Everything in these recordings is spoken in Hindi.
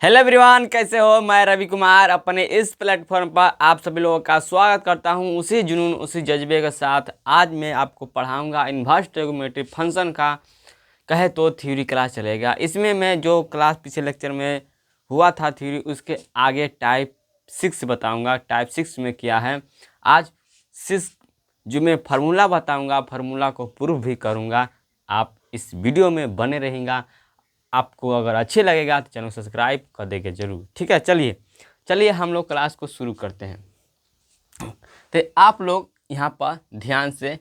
हेलो एवरीवन, कैसे हो। मैं रवि कुमार अपने इस प्लेटफॉर्म पर आप सभी लोगों का स्वागत करता हूं। उसी जुनून उसी जज्बे के साथ आज मैं आपको पढ़ाऊंगा इन्वर्स ट्रिग्नोमेट्री फंक्शन का कहे तो थ्योरी क्लास चलेगा। इसमें मैं जो क्लास पिछले लेक्चर में हुआ था थ्योरी, उसके आगे टाइप 6 बताऊंगा। टाइप 6 में क्या है आज 6 जो मैं फार्मूला बताऊंगा, फार्मूला को प्रूव भी करूंगा। आप इस वीडियो में बने रहेंगे। आपको अगर अच्छे लगेगा तो चैनल सब्सक्राइब कर देंगे जरूर। ठीक है, चलिए हम लोग क्लास को शुरू करते हैं। तो आप लोग यहाँ पर ध्यान से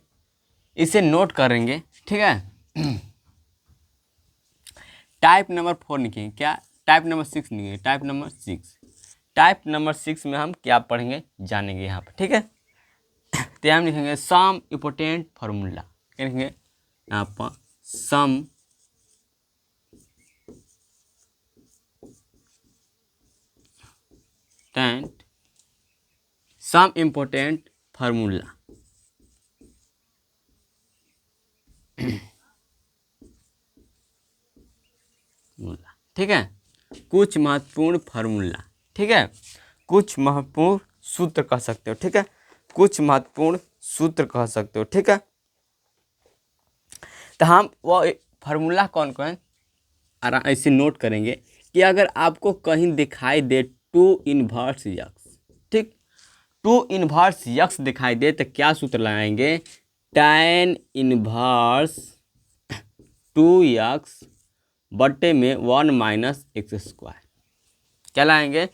इसे नोट करेंगे। ठीक है, टाइप नंबर 4 लिखेंगे। क्या टाइप नंबर 6 लिखेंगे? टाइप नंबर 6 में हम क्या पढ़ेंगे जानेंगे यहाँ पर। ठीक है, तो हम लिखेंगे सम इम्पोर्टेंट फार्मूला। क्या लिखेंगे यहाँ पर? Some important formula. ठीक है, कुछ महत्वपूर्ण फार्मूला। ठीक है, कुछ महत्वपूर्ण सूत्र कह सकते हो। ठीक है, कुछ महत्वपूर्ण सूत्र कह सकते हो। ठीक है, तो हम वो फार्मूला कौन कौन ऐसे नोट करेंगे कि अगर आपको कहीं दिखाई दे टू इनवर्स यक्स, ठीक, टू इनवर्स यक्स दिखाई दे तो क्या सूत्र लगाएंगे? tan इनवर्स 2x बट्टे में 1 माइनस एक्स स्क्वायर। क्या लगाएंगे?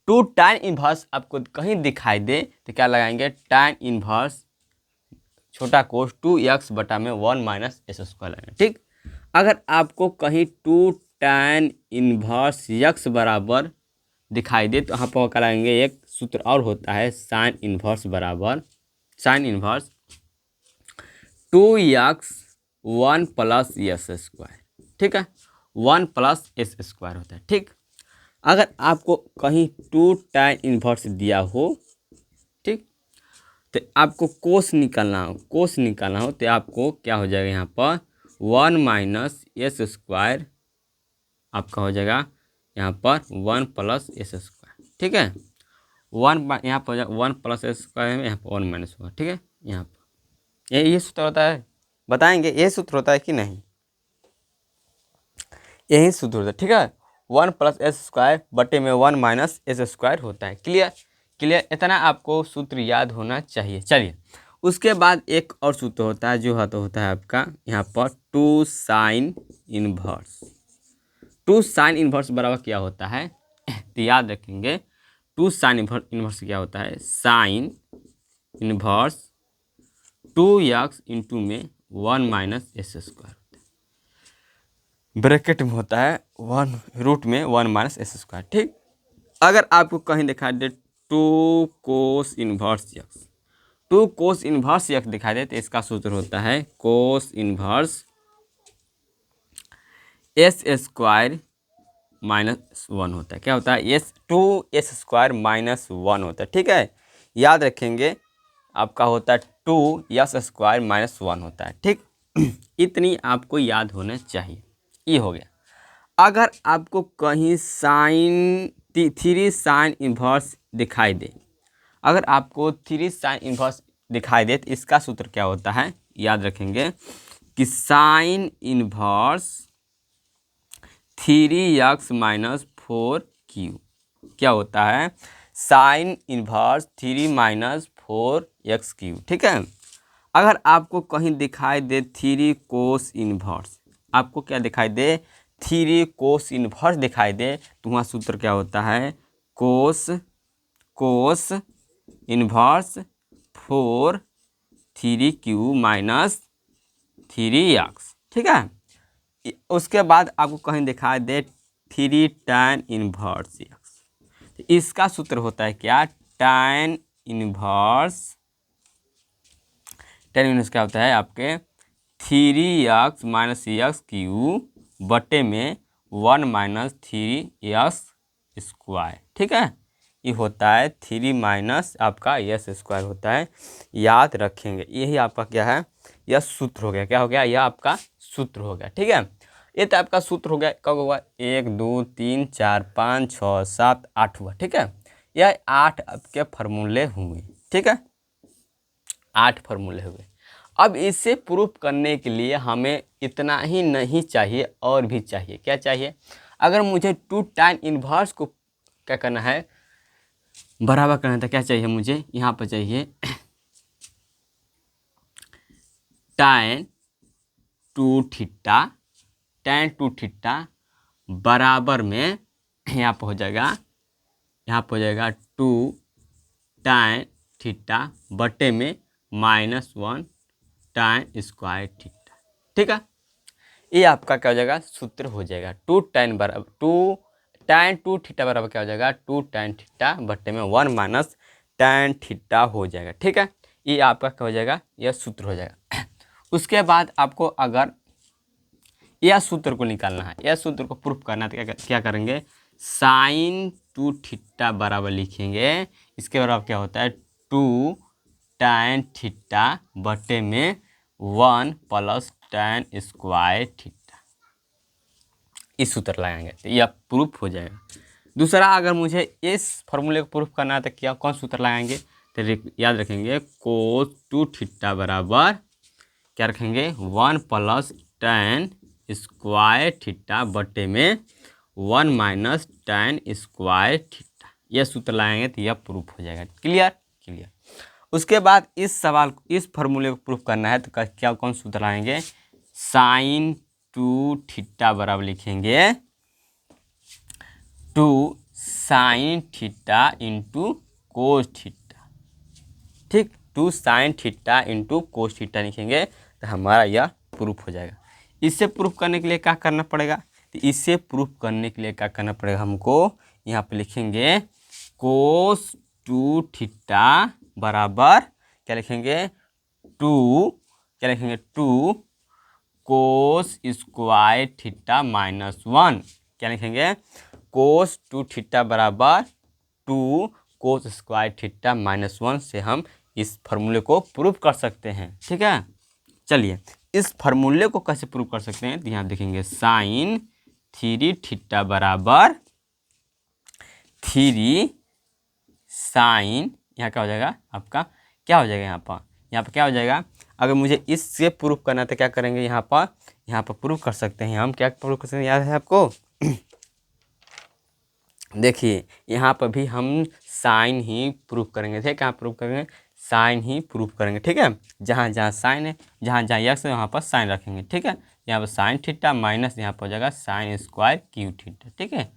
टू tan इनवर्स आपको कहीं दिखाई दे तो क्या लगाएंगे? tan इनवर्स छोटा कोस 2x बटा में 1 माइनस एक्स स्क्वायर लगाएंगे। ठीक, अगर आपको कहीं 2 tan इनवर्स x बराबर दिखाई दे तो यहाँ पर क्या लगाएंगे? एक सूत्र और होता है साइन इनवर्स बराबर sine inverse 2x 1 plus S square. ठीक है, 1 प्लस एस स्क्वायर होता है। ठीक, अगर आपको कहीं 2 tan इनवर्स दिया हो, ठीक, तो आपको कोस निकालना हो तो आपको क्या हो जाएगा? यहाँ पर 1 माइनस एस स्क्वायर आपका हो जाएगा यहाँ पर 1 प्लस एस स्क्वायर। ठीक है, 1 यहाँ पर हो जाएगा 1 प्लस एस स्क्वायर में यहाँ पर 1 माइनस होगा। ठीक है, यहाँ पर ये सूत्र होता है, बताएंगे ये सूत्र होता है कि नहीं? यही सूत्र होता है। ठीक है, 1 प्लस एस स्क्वायर बटे में 1 माइनस एस स्क्वायर होता है। क्लियर, इतना आपको सूत्र याद होना चाहिए। चलिए, उसके बाद एक और सूत्र होता है जो होता है आपका यहाँ पर 2 साइन इनवर्स बराबर क्या होता है? तो याद रखेंगे 2 साइन इनवर्स क्या होता है? साइन इनवर्स 2x इंटू में 1 माइनस एस स्क्वायर ब्रैकेट में होता है 1 रूट में 1 माइनस एस स्क्वायर। ठीक, अगर आपको कहीं दिखाई दे 2 कोस इनवर्स यक्स दिखाई दे तो इसका सूत्र होता है cos inverse S square minus 1 होता है। क्या होता है? 2s स्क्वायर माइनस 1 होता है। ठीक है, याद रखेंगे आपका होता है 2s स्क्वायर माइनस 1 होता है। ठीक, इतनी आपको याद होना चाहिए। ये हो गया। अगर आपको कहीं साइन 3 साइन इन्वर्स दिखाई दे, अगर आपको 3 साइन इन्वर्स दिखाई दे तो इसका सूत्र क्या होता है? याद रखेंगे कि sign inverse 3x minus 4q क्या होता है? Sign inverse 3 minus 4x3। ठीक है, अगर आपको कहीं दिखाई दे 3 कोस इन्वर्स, आपको क्या दिखाई दे? 3 कोस इन्वर्स दिखाई दे तो वहाँ सूत्र क्या होता है? कोस इन्वर्स 4 3q माइनस 3x। ठीक है, उसके बाद आपको कहीं दिखाई दे 3 tan इनवर्स x, तो इसका सूत्र होता है क्या? tan इनवर्स क्या होता है आपके 3x माइनस एक्स क्यू बटे में 1 माइनस 3x स्क्वायर। ठीक है, ये होता है 3 माइनस आपका एस स्क्वायर होता है। याद रखेंगे, यही आपका क्या है? यह सूत्र हो गया। क्या हो गया? यह आपका सूत्र हो गया। ठीक है, ये तो आपका सूत्र हो गया। कब हुआ? 1 2 3 4 5 6 7 8 हुआ। ठीक है, यह 8 आपके फार्मूले हुए। ठीक है, 8 फार्मूले हुए। अब इसे प्रूफ करने के लिए हमें इतना ही नहीं चाहिए, और भी चाहिए। क्या चाहिए? अगर मुझे 2 tan इनवर्स को क्या करना है, बराबर करना था, क्या चाहिए मुझे? यहाँ पर चाहिए tan 2 थीटा, tan 2 थीटा बराबर में यहाँ पर हो जाएगा, यहाँ पर हो जाएगा 2 tan थीटा बटे में -1 tan स्क्वायर थीटा। ठीक है, ये आपका क्या हो जाएगा? सूत्र हो जाएगा 2 tan बराबर 2 tan 2 थीटा बराबर क्या हो जाएगा? 2 tan थीटा बटे में 1 - tan थीटा हो जाएगा। ठीक है, ये आपका क्या हो जाएगा? यह सूत्र हो जाएगा। उसके बाद आपको अगर यह सूत्र को निकालना है, यह सूत्र को प्रूफ करना है, तो क्या करेंगे? sin 2 थीटा बराबर लिखेंगे, इसके बराबर क्या होता है? 2 tan थीटा बटे में 1 + tan स्क्वायर थीटा। इस सूत्र लगाएंगे तो यह प्रूफ हो जाएगा। दूसरा, अगर मुझे इस फॉर्मूले को प्रूफ करना है तो क्या कौन सूत्र लगाएंगे? तो याद रखेंगे cos 2 थीटा बराबर क्या रखेंगे? 1 + tan स्क्वायर थीटा बटे में 1 - tan स्क्वायर थीटा। यह सूत्र लगाएंगे तो यह प्रूफ हो जाएगा। क्लियर? क्लियर। उसके बाद इस सवाल को, इस फॉर्मूले को प्रूफ करना है तो क्या कौन सूत्र लगाएंगे? sin 2 थीटा बराबर लिखेंगे 2 sin theta into cos theta. ठीक, 2 sin theta into cos theta लिखेंगे तो हमारा यह प्रूफ हो जाएगा। इससे प्रूफ करने के लिए क्या करना पड़ेगा? तो इससे प्रूफ करने के लिए क्या करना पड़ेगा हमको? यहाँ पे लिखेंगे कोस 2 थीटा बराबर क्या लिखेंगे? 2 क्या लिखेंगे? 2 कोस स्क्वायर थीटा -1। क्या लिखेंगे? कोस 2 थीटा बराबर 2 कोस स्क्वायर थीटा -1 से हम इस फार्मूले को प्रूफ कर सकते हैं। ठीक है, चलिए इस फार्मूले को कैसे प्रूफ कर सकते हैं? तो यहाँ देखेंगे sin 3 थीटा बराबर 3 sin, यहाँ क्या हो जाएगा आपका? क्या हो जाएगा? यहाँ पर क्या हो जाएगा? अगर मुझे इससे प्रूफ करना है तो क्या करेंगे? यहाँ पर प्रूफ कर सकते हैं हम। क्या प्रूफ कर सकते हैं? याद है आपको? देखिए यहाँ पर भी हम साइन ही प्रूफ करेंगे। ठीक है, कहाँ प्रूफ करेंगे? साइन ही प्रूफ करेंगे। ठीक है, जहाँ जहाँ साइन है, जहाँ जहाँ यक्स है वहाँ पर साइन रखेंगे। ठीक है, यहाँ पर साइन थीटा माइनस यहाँ पर हो जाएगा साइन स्क्वायर क्यू थीटा। ठीक है,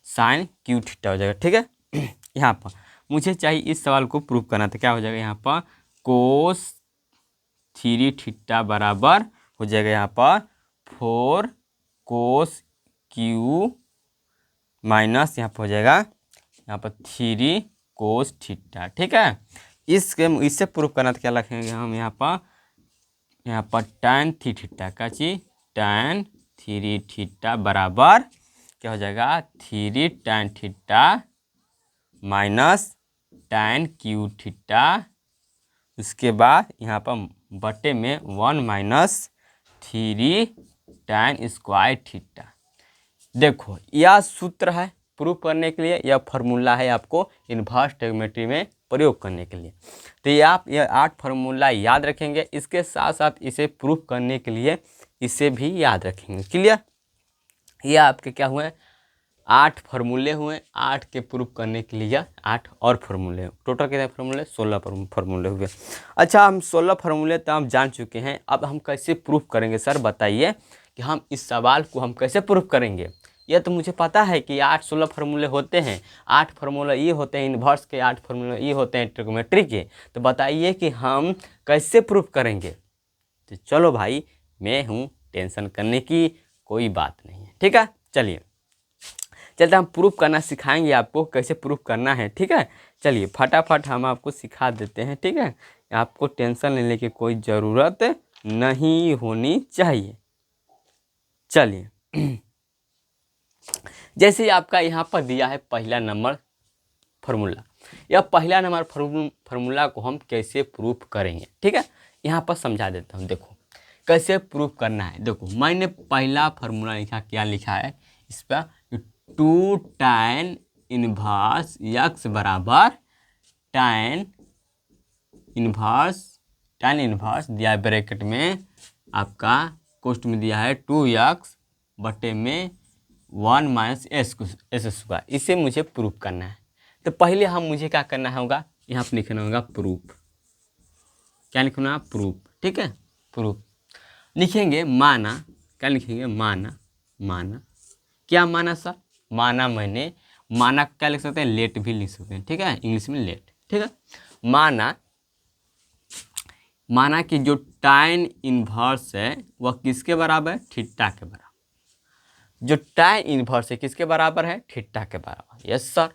साइन क्यू थीटा हो जाएगा। ठीक है, यहाँ पर मुझे चाहिए इस सवाल को प्रूफ करना तो क्या हो जाएगा? यहाँ पर कोस 3 थीटा बराबर हो जाएगा यहाँ पर 4 कोस क्यू माइनस यहाँ पर हो जाएगा यहाँ पर 3 कोस थीटा। ठीक है, इससे प्रूफ करना तो क्या लिखेंगे हम? यहाँ पर tan 3 थीटा का चीज tan 3 थीटा बराबर क्या हो जाएगा? 3 tan theta minus tan Q theta. उसके बाद यहाँ पर बटे में 1 - 3 tan स्क्वायर थीटा। देखो यह सूत्र है प्रूफ करने के लिए, यह फार्मूला है आपको इन्वर्स ट्रिग्नोमेट्री में प्रयोग करने के लिए। तो ये आप यह 8 फार्मूला याद रखेंगे, इसके साथ साथ इसे प्रूफ करने के लिए इसे भी याद रखेंगे। क्लियर? ये आपके क्या हुए? 8 फार्मूले हुए। 8 के प्रूफ करने के लिए 8 और फार्मूले हुए। टोटल कितने फार्मूले? 16 फार्मूले हुए। अच्छा, हम 16 फार्मूले तो हम जान चुके हैं। अब हम कैसे प्रूफ करेंगे सर बताइए, कि हम इस सवाल को हम कैसे प्रूफ करेंगे? यह तो मुझे पता है कि 16 फार्मूले होते हैं। 8 फार्मूला ये होते हैं इन्वर्स के, 8 फार्मूला ये होते हैं ट्रिग्नोमेट्री के। तो बताइए कि हम कैसे प्रूफ करेंगे? तो चलो भाई, मैं हूँ, टेंशन करने की कोई बात नहीं है। ठीक है, चलिए हम प्रूफ करना सिखाएंगे आपको कैसे प्रूफ करना है। ठीक है, चलिए फटाफट हम आपको सिखा देते हैं। ठीक है, आपको टेंशन लेने की कोई ज़रूरत नहीं होनी चाहिए। चलिए जैसे ही आपका यहाँ पर दिया है पहला नंबर फार्मूला, यह पहला नंबर फार्मूला को हम कैसे प्रूफ करेंगे? ठीक है, यहाँ पर समझा देता हूँ। देखो कैसे प्रूफ करना है, देखो मैंने पहला फार्मूला लिखा, क्या लिखा है इस पर, 2 tan इनवर्स यक्स बराबर tan इनवर्स दिया है ब्रैकेट में, आपका कोष्ट में दिया है 2x बटे में 1 माइनस एस स्क्वायर। इसे मुझे प्रूफ करना है। तो पहले मुझे क्या करना होगा, यहाँ पर लिखना होगा प्रूफ। क्या लिखना है? प्रूफ। ठीक है, प्रूफ लिखेंगे। माना, क्या लिखेंगे? माना क्या माना सर? माना क्या लिख सकते हैं? लेट भी लिख सकते हैं। ठीक है, इंग्लिश में लेट। ठीक है, माना कि जो tan इनवर्स है वह किसके बराबर है? थीटा के बराबर। जो tan इनवर्स है किसके बराबर है? थीटा के बराबर। Yes sir.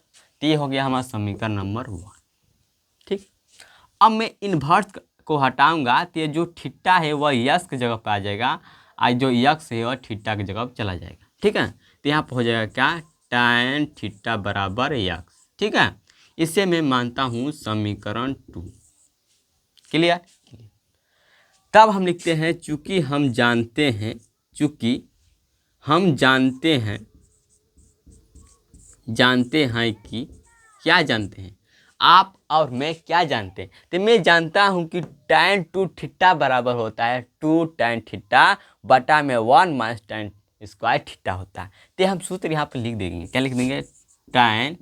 तो ये हो गया हमारा समीकरण नंबर 1। ठीक, अब मैं इनवर्स को हटाऊंगा तो ये जो थीटा है वह यक्स की जगह पर आ जाएगा, और जो यक्स है वह थीटा की जगह पर चला जाएगा। ठीक है, तो यहाँ पर हो जाएगा क्या? tan थीटा बराबर यक्स। ठीक है, इसे मैं मानता हूँ समीकरण 2। क्लियर? तब हम लिखते हैं, चूंकि हम जानते हैं कि क्या जानते हैं आप और मैं, क्या जानते हैं? तो मैं जानता हूं कि tan 2 थीटा बराबर होता है 2 tan थीटा बटा में 1 माइनस tan स्क्वायर थीटा होता है। तो हम सूत्र यहाँ पर लिख देंगे। क्या लिख देंगे? tan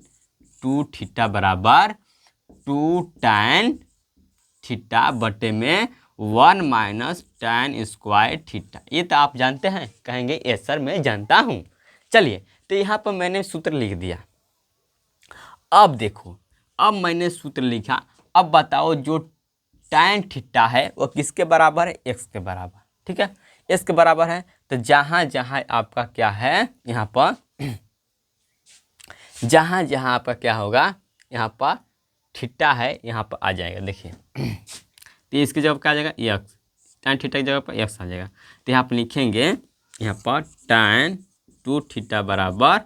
2 थीटा बराबर 2 tan थीटा बटे में 1 माइनस tan स्क्वायर थीटा। ये तो आप जानते हैं? कहेंगे यस सर मैं जानता हूँ। चलिए, तो यहाँ पर मैंने सूत्र लिख दिया। अब देखो, अब मैंने सूत्र लिखा। अब बताओ जो tan थीटा है वो किसके बराबर है? x के बराबर। ठीक है, x के बराबर है। तो जहाँ जहाँ आपका क्या है, यहाँ पर जहाँ जहाँ आपका क्या होगा, यहाँ पर थीटा है, यहाँ पर आ जाएगा। देखिए, तो इसकी जगह क्या आ जाएगा? x। tan थीटा की जगह पर x आ जाएगा। तो यहाँ पर लिखेंगे, यहाँ पर tan 2 थीटा बराबर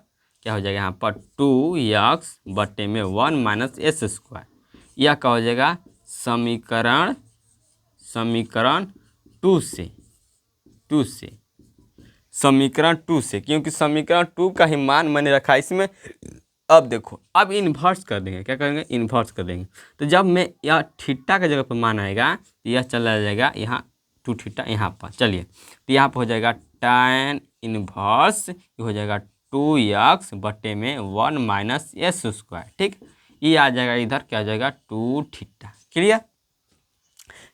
क्या हो जाएगा? यहाँ पर 2x बटे में 1 माइनस एस स्क्वायर। यह क्या हो जाएगा? समीकरण 2 से समीकरण 2 से, क्योंकि समीकरण 2 का ही मान मैंने रखा इसमें। अब देखो, अब इन्वर्स कर देंगे। क्या करेंगे? इन्वर्स कर देंगे। तो जब मैं यह थीटा का जगह पर मान आएगा तो यह चला जाएगा यहाँ 2 थीटा यहाँ पर। चलिए, तो यहाँ पर हो जाएगा tan इनवर्स, ये हो जाएगा 2x बटे में 1 माइनस एस स्क्वायर। ठीक, ये आ जाएगा इधर, क्या आ जाएगा? 2 थीटा। क्लियर?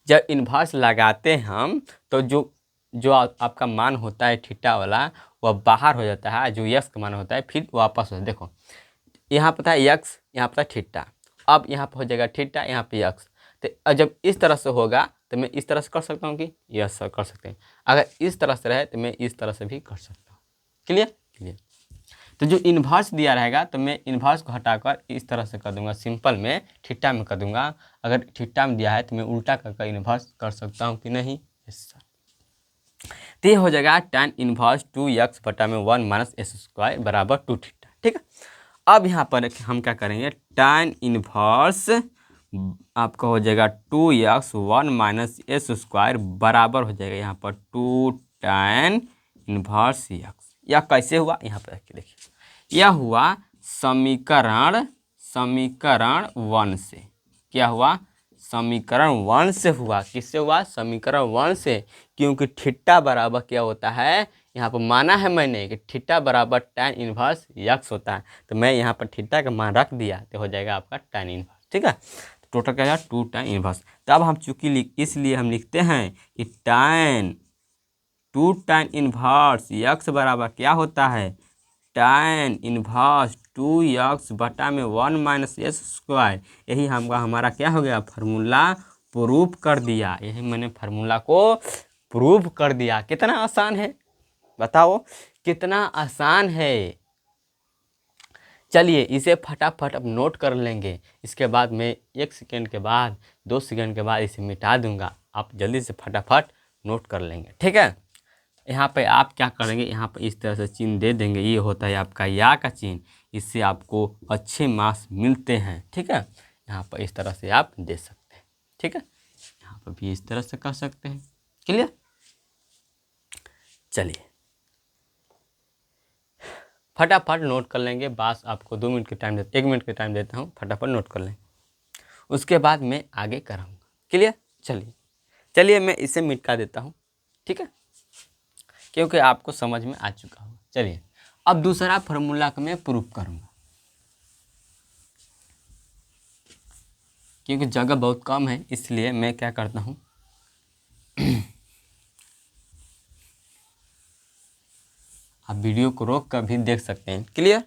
जब इन्वर्स लगाते हैं हम तो जो आपका मान होता है थीटा वाला वह बाहर हो जाता है, जो यक्स का मान होता है फिर वापस हो। देखो, यहाँ पर था यक्स, यहाँ पर था थीटा। अब यहाँ पर हो जाएगा थीटा, यहाँ पे यक्स। तो जब इस तरह से होगा तो मैं इस तरह से कर सकता हूँ कि यस सर कर सकते हैं। अगर इस तरह से रहे तो मैं इस तरह से भी कर सकता हूँ। क्लियर? तो जो इन्वर्स दिया रहेगा तो मैं इन्वर्स को हटाकर इस तरह से कर दूंगा, सिंपल में थीटा में कर दूंगा। अगर थीटा में दिया है तो मैं उल्टा करके इन्वर्स कर सकता हूँ कि नहीं? Yes sir. तो ये हो जाएगा tan इनवर्स 2x बटा में 1 माइनस एस स्क्वायर बराबर 2 थीटा। ठीक है, अब यहाँ पर हम क्या करेंगे? tan इनवर्स आपका हो जाएगा 2x 1 माइनस एस स्क्वायर बराबर हो जाएगा यहाँ पर 2 tan इनवर्स x। यह कैसे हुआ? यहाँ पर देखिए, यह हुआ समीकरण 1 से। क्या हुआ? समीकरण 1 से हुआ। किससे हुआ? समीकरण 1 से, क्योंकि थीटा बराबर क्या होता है? यहाँ पर माना है मैंने कि थीटा बराबर tan इनवर्स x होता है। तो मैं यहाँ पर थीटा का मान रख दिया तो हो जाएगा आपका tan इनवर्स। ठीक है, तो टोटल क्या है? 2 tan इनवर्स। तो अब हम चूंकि इसलिए हम लिखते हैं कि 2 tan इनवर्स x बराबर क्या होता है? tan इनवर्स 2x बटा में 1 माइनस एस स्क्वायर। यही हमारा क्या हो गया? फार्मूला प्रूफ कर दिया। यही मैंने फार्मूला को प्रूफ कर दिया। कितना आसान है बताओ, कितना आसान है। चलिए, इसे फटाफट अब नोट कर लेंगे। इसके बाद मैं 1 सेकेंड के बाद 2 सेकेंड के बाद इसे मिटा दूंगा। आप जल्दी से फटाफट नोट कर लेंगे। ठीक है, यहाँ पे आप क्या करेंगे? यहाँ पे इस तरह से चिन्ह दे देंगे। ये होता है आपका या का चिन्ह। इससे आपको अच्छे मार्क्स मिलते हैं। ठीक है, यहाँ पर इस तरह से आप दे सकते हैं। ठीक है, यहाँ पर भी इस तरह से कर सकते हैं। क्लियर? चलिए फटाफट नोट कर लेंगे, बस आपको 2 मिनट के टाइम 1 मिनट के टाइम देता हूँ, फटाफट नोट कर लेंगे, उसके बाद मैं आगे कराऊंगा। क्लियर? चलिए मैं इसे मिटा देता हूँ, ठीक है, क्योंकि आपको समझ में आ चुका होगा। चलिए अब दूसरा फार्मूला को मैं प्रूफ करूँगा, क्योंकि जगह बहुत कम है, इसलिए मैं क्या करता हूँ आप वीडियो को रोक कर भी देख सकते हैं। क्लियर?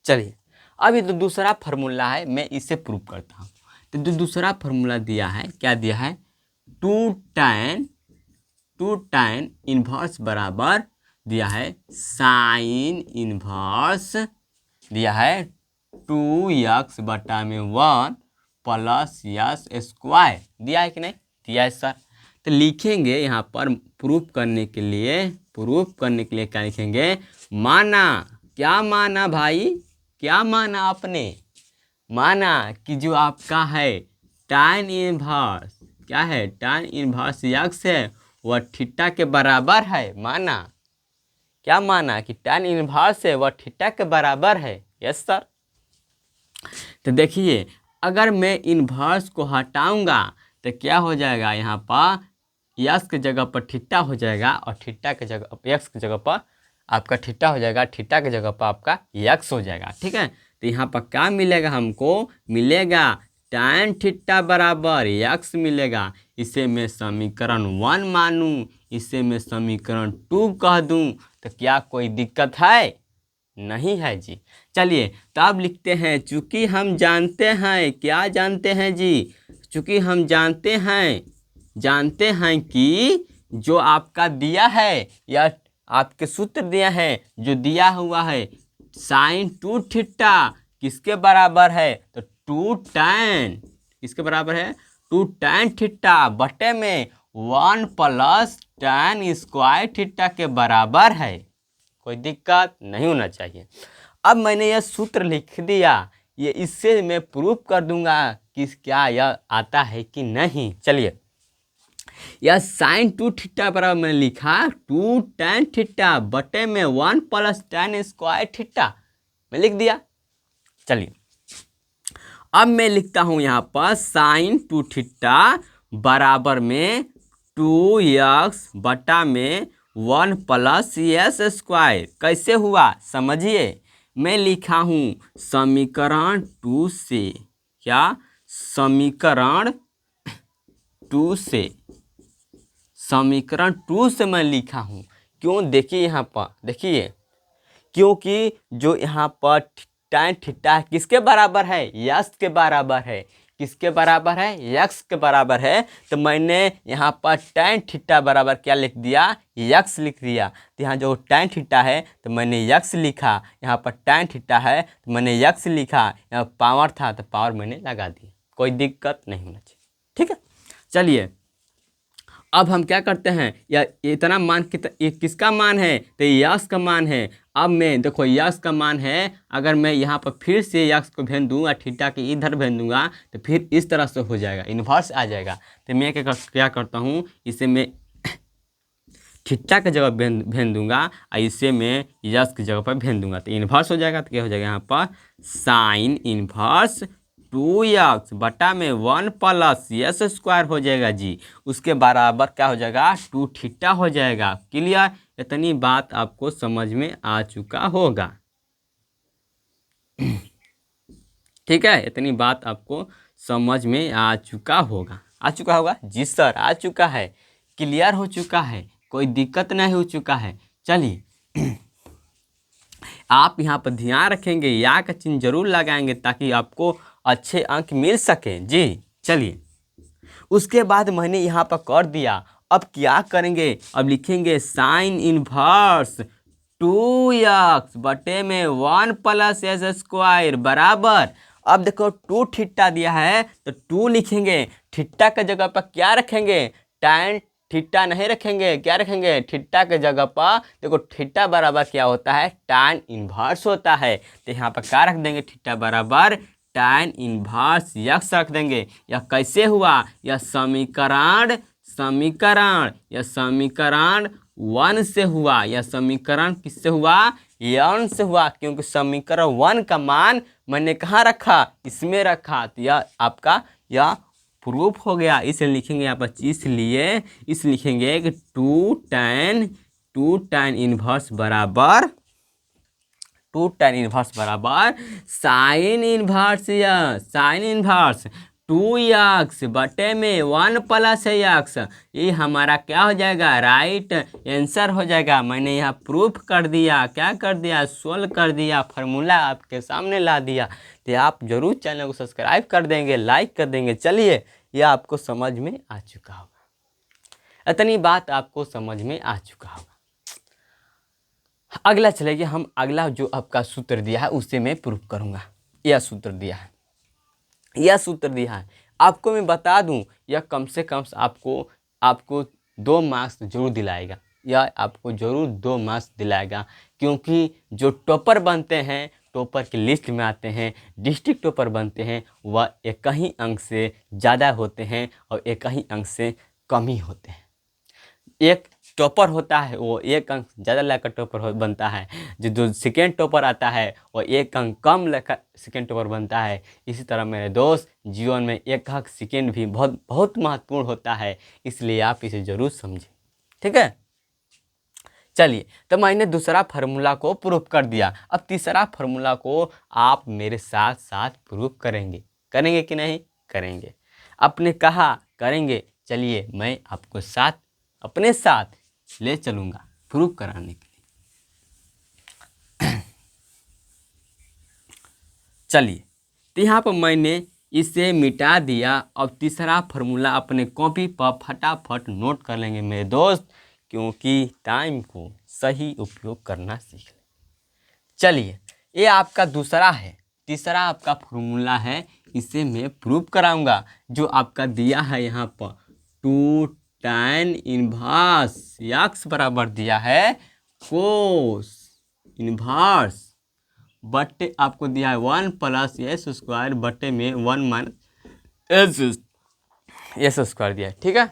चलिए अभी तो दूसरा फार्मूला है, मैं इसे प्रूव करता हूँ। तो जो दूसरा फार्मूला दिया है, क्या दिया है, टू tan इनवर्स बराबर दिया है साइन इनवर्स, दिया है 2x बटा में 1 प्लस यस स्क्वायर, दिया है कि नहीं? दिया है सर। तो लिखेंगे यहाँ पर प्रूफ करने के लिए क्या लिखेंगे, माना, क्या माना भाई, क्या माना आपने, माना कि जो आपका है tan इनवर्स, क्या है, tan इनवर्स x है वह थीटा के बराबर है, माना, क्या माना कि tan इनवर्स है वह थीटा के बराबर है। Yes sir. तो देखिए अगर मैं इनवर्स को हटाऊंगा तो क्या हो जाएगा, यहाँ पर यस के जगह पर थीटा हो जाएगा और थीटा के जगह एक्स की जगह पर आपका थीटा हो जाएगा, थीटा के जगह पर आपका एक्स हो जाएगा, ठीक है। तो यहाँ पर क्या मिलेगा, हमको मिलेगा tan थीटा बराबर एक्स मिलेगा। इसे मैं समीकरण 1 मानूं, इसे मैं समीकरण 2 कह दूं, तो क्या कोई दिक्कत है? नहीं है जी। चलिए तो अब लिखते हैं, चूंकि हम जानते हैं, क्या जानते हैं जी, चूंकि हम जानते हैं कि जो आपका दिया है या आपके सूत्र दिया है, जो दिया हुआ है साइन 2 थीटा किसके बराबर है, तो 2 tan किसके बराबर है, 2 tan थीटा बटे में 1 प्लस tan स्क्वायर थीटा के बराबर है। कोई दिक्कत नहीं होना चाहिए। अब मैंने यह सूत्र लिख दिया, ये इससे मैं प्रूफ कर दूंगा कि क्या यह आता है कि नहीं। चलिए यह साइन 2 थीटा बराबर मैंने लिखा 2 tan थीटा बटे में 1 प्लस tan स्क्वायर थीटा, मैं लिख दिया। चलिए अब मैं लिखता हूं यहाँ पर साइन 2 थीटा बराबर में 2x बटा में 1 प्लस यस स्क्वायर। कैसे हुआ समझिए, मैं लिखा हूँ समीकरण 2 से, क्या, समीकरण 2 से मैं लिखा हूँ। क्यों, देखिए यहाँ पर देखिए, क्योंकि जो यहाँ पर tan थीटा किसके बराबर है, यक्स के बराबर है, किसके बराबर है, यक्स के बराबर है। तो मैंने यहाँ पर tan थीटा बराबर क्या लिख दिया, यक्स लिख दिया। तो यहाँ जो tan थीटा है तो मैंने यक्स लिखा, यहाँ पर tan थीटा है तो मैंने यक्स लिखा, यहाँ पावर था तो पावर मैंने लगा दिया, कोई दिक्कत नहीं होना चाहिए, ठीक है। चलिए अब हम क्या करते हैं, या इतना मान ये किसका मान है, तो यक्स का मान है। अब मैं देखो यक्स का मान है, अगर मैं यहाँ पर फिर से यक्स को भेज दूँ और थीटा के इधर भेज दूंगा तो फिर इस तरह से हो जाएगा, इन्वर्स आ जाएगा। तो मैं क्या करता हूँ, इसे मैं थीटा की जगह भेज दूंगा और इसे मैं यक्स की जगह पर भेज दूंगा, तो इन्वर्स हो जाएगा। तो क्या हो जाएगा, यहाँ पर साइन इन्वर्स 2x बटा में 1 प्लस यस स्क्वायर हो जाएगा जी, उसके बराबर क्या हो जाएगा, 2 थीटा हो जाएगा। क्लियर? इतनी बात आपको समझ में आ चुका होगा, ठीक है, इतनी बात आपको समझ में आ चुका होगा जी सर, आ चुका है, क्लियर हो चुका है, कोई दिक्कत नहीं हो चुका है। चलिए आप यहाँ पर ध्यान रखेंगे, या का चिन्ह जरूर लगाएंगे ताकि आपको अच्छे अंक मिल सके जी। चलिए उसके बाद मैंने यहाँ पर कर दिया, अब क्या करेंगे, अब लिखेंगे साइन इनवर्स 2x बटे में 1 प्लस एस स्क्वायर बराबर, अब देखो 2 थीटा दिया है तो 2 लिखेंगे, थीटा के जगह पर क्या रखेंगे, tan थीटा नहीं रखेंगे, क्या रखेंगे, थीटा के जगह पर देखो थीटा बराबर क्या होता है, tan इनवर्स होता है। तो यहाँ पर क्या रख देंगे, थीटा बराबर tan इनवर्स यक्स रख देंगे। यह कैसे हुआ, यह समीकरण 1 से हुआ, यह समीकरण किससे हुआ, n से हुआ, क्योंकि समीकरण 1 का मान मैंने कहाँ रखा, इसमें रखा, तो यह आपका यह प्रूफ हो गया। इसलिए लिखेंगे यहाँ पर, इस लिखेंगे कि 2 tan इनवर्स बराबर साइन इनवर्स, या साइन इनवर्स 2x बटे में 1 प्लस x, ये हमारा क्या हो जाएगा, राइट आंसर हो जाएगा। मैंने यहाँ प्रूफ कर दिया, क्या कर दिया, सोल्व कर दिया, फार्मूला आपके सामने ला दिया। तो आप जरूर चैनल को सब्सक्राइब कर देंगे, लाइक कर देंगे। चलिए, यह आपको समझ में आ चुका होगा, इतनी बात आपको समझ में आ चुका होगा। अगला चलेगी, हम अगला जो आपका सूत्र दिया है उसे मैं प्रूफ करूंगा। यह सूत्र दिया है, आपको मैं बता दूं, यह कम से कम आपको 2 मार्क्स जरूर दिलाएगा, यह आपको जरूर 2 मार्क्स दिलाएगा। क्योंकि जो टॉपर बनते हैं, टॉपर की लिस्ट में आते हैं, डिस्ट्रिक्ट टॉपर बनते हैं, वह एक ही अंक से ज़्यादा होते हैं और एक ही अंक से कम ही होते हैं। एक टॉपर होता है वो 1 अंक ज़्यादा लाकर टॉपर बनता है, जो सेकेंड टॉपर आता है वो 1 अंक कम लेकर सेकेंड टॉपर बनता है। इसी तरह मेरे दोस्त, जीवन में 1 अंक सेकेंड भी बहुत बहुत महत्वपूर्ण होता है, इसलिए आप इसे ज़रूर समझें, ठीक है। चलिए, तो मैंने दूसरा फार्मूला को प्रूफ कर दिया, अब तीसरा फार्मूला को आप मेरे साथ साथ प्रूफ करेंगे कि नहीं करेंगे, आपने कहा करेंगे। चलिए, मैं आपको अपने साथ ले चलूँगा प्रूफ कराने के लिए। चलिए, तो यहाँ पर मैंने इसे मिटा दिया। अब तीसरा फार्मूला अपने कॉपी पर फटाफट नोट कर लेंगे मेरे दोस्त, क्योंकि टाइम को सही उपयोग करना सीख लें। चलिए, ये आपका दूसरा है, तीसरा आपका फार्मूला है, इसे मैं प्रूफ कराऊंगा। जो आपका दिया है यहाँ पर 2 tan इनवर्स x बराबर दिया है कोस इनवर्स बटे आपको दिया है 1 प्लस एस स्क्वायर बटे में 1 माइनस एस स्क्वायर दिया है, ठीक है,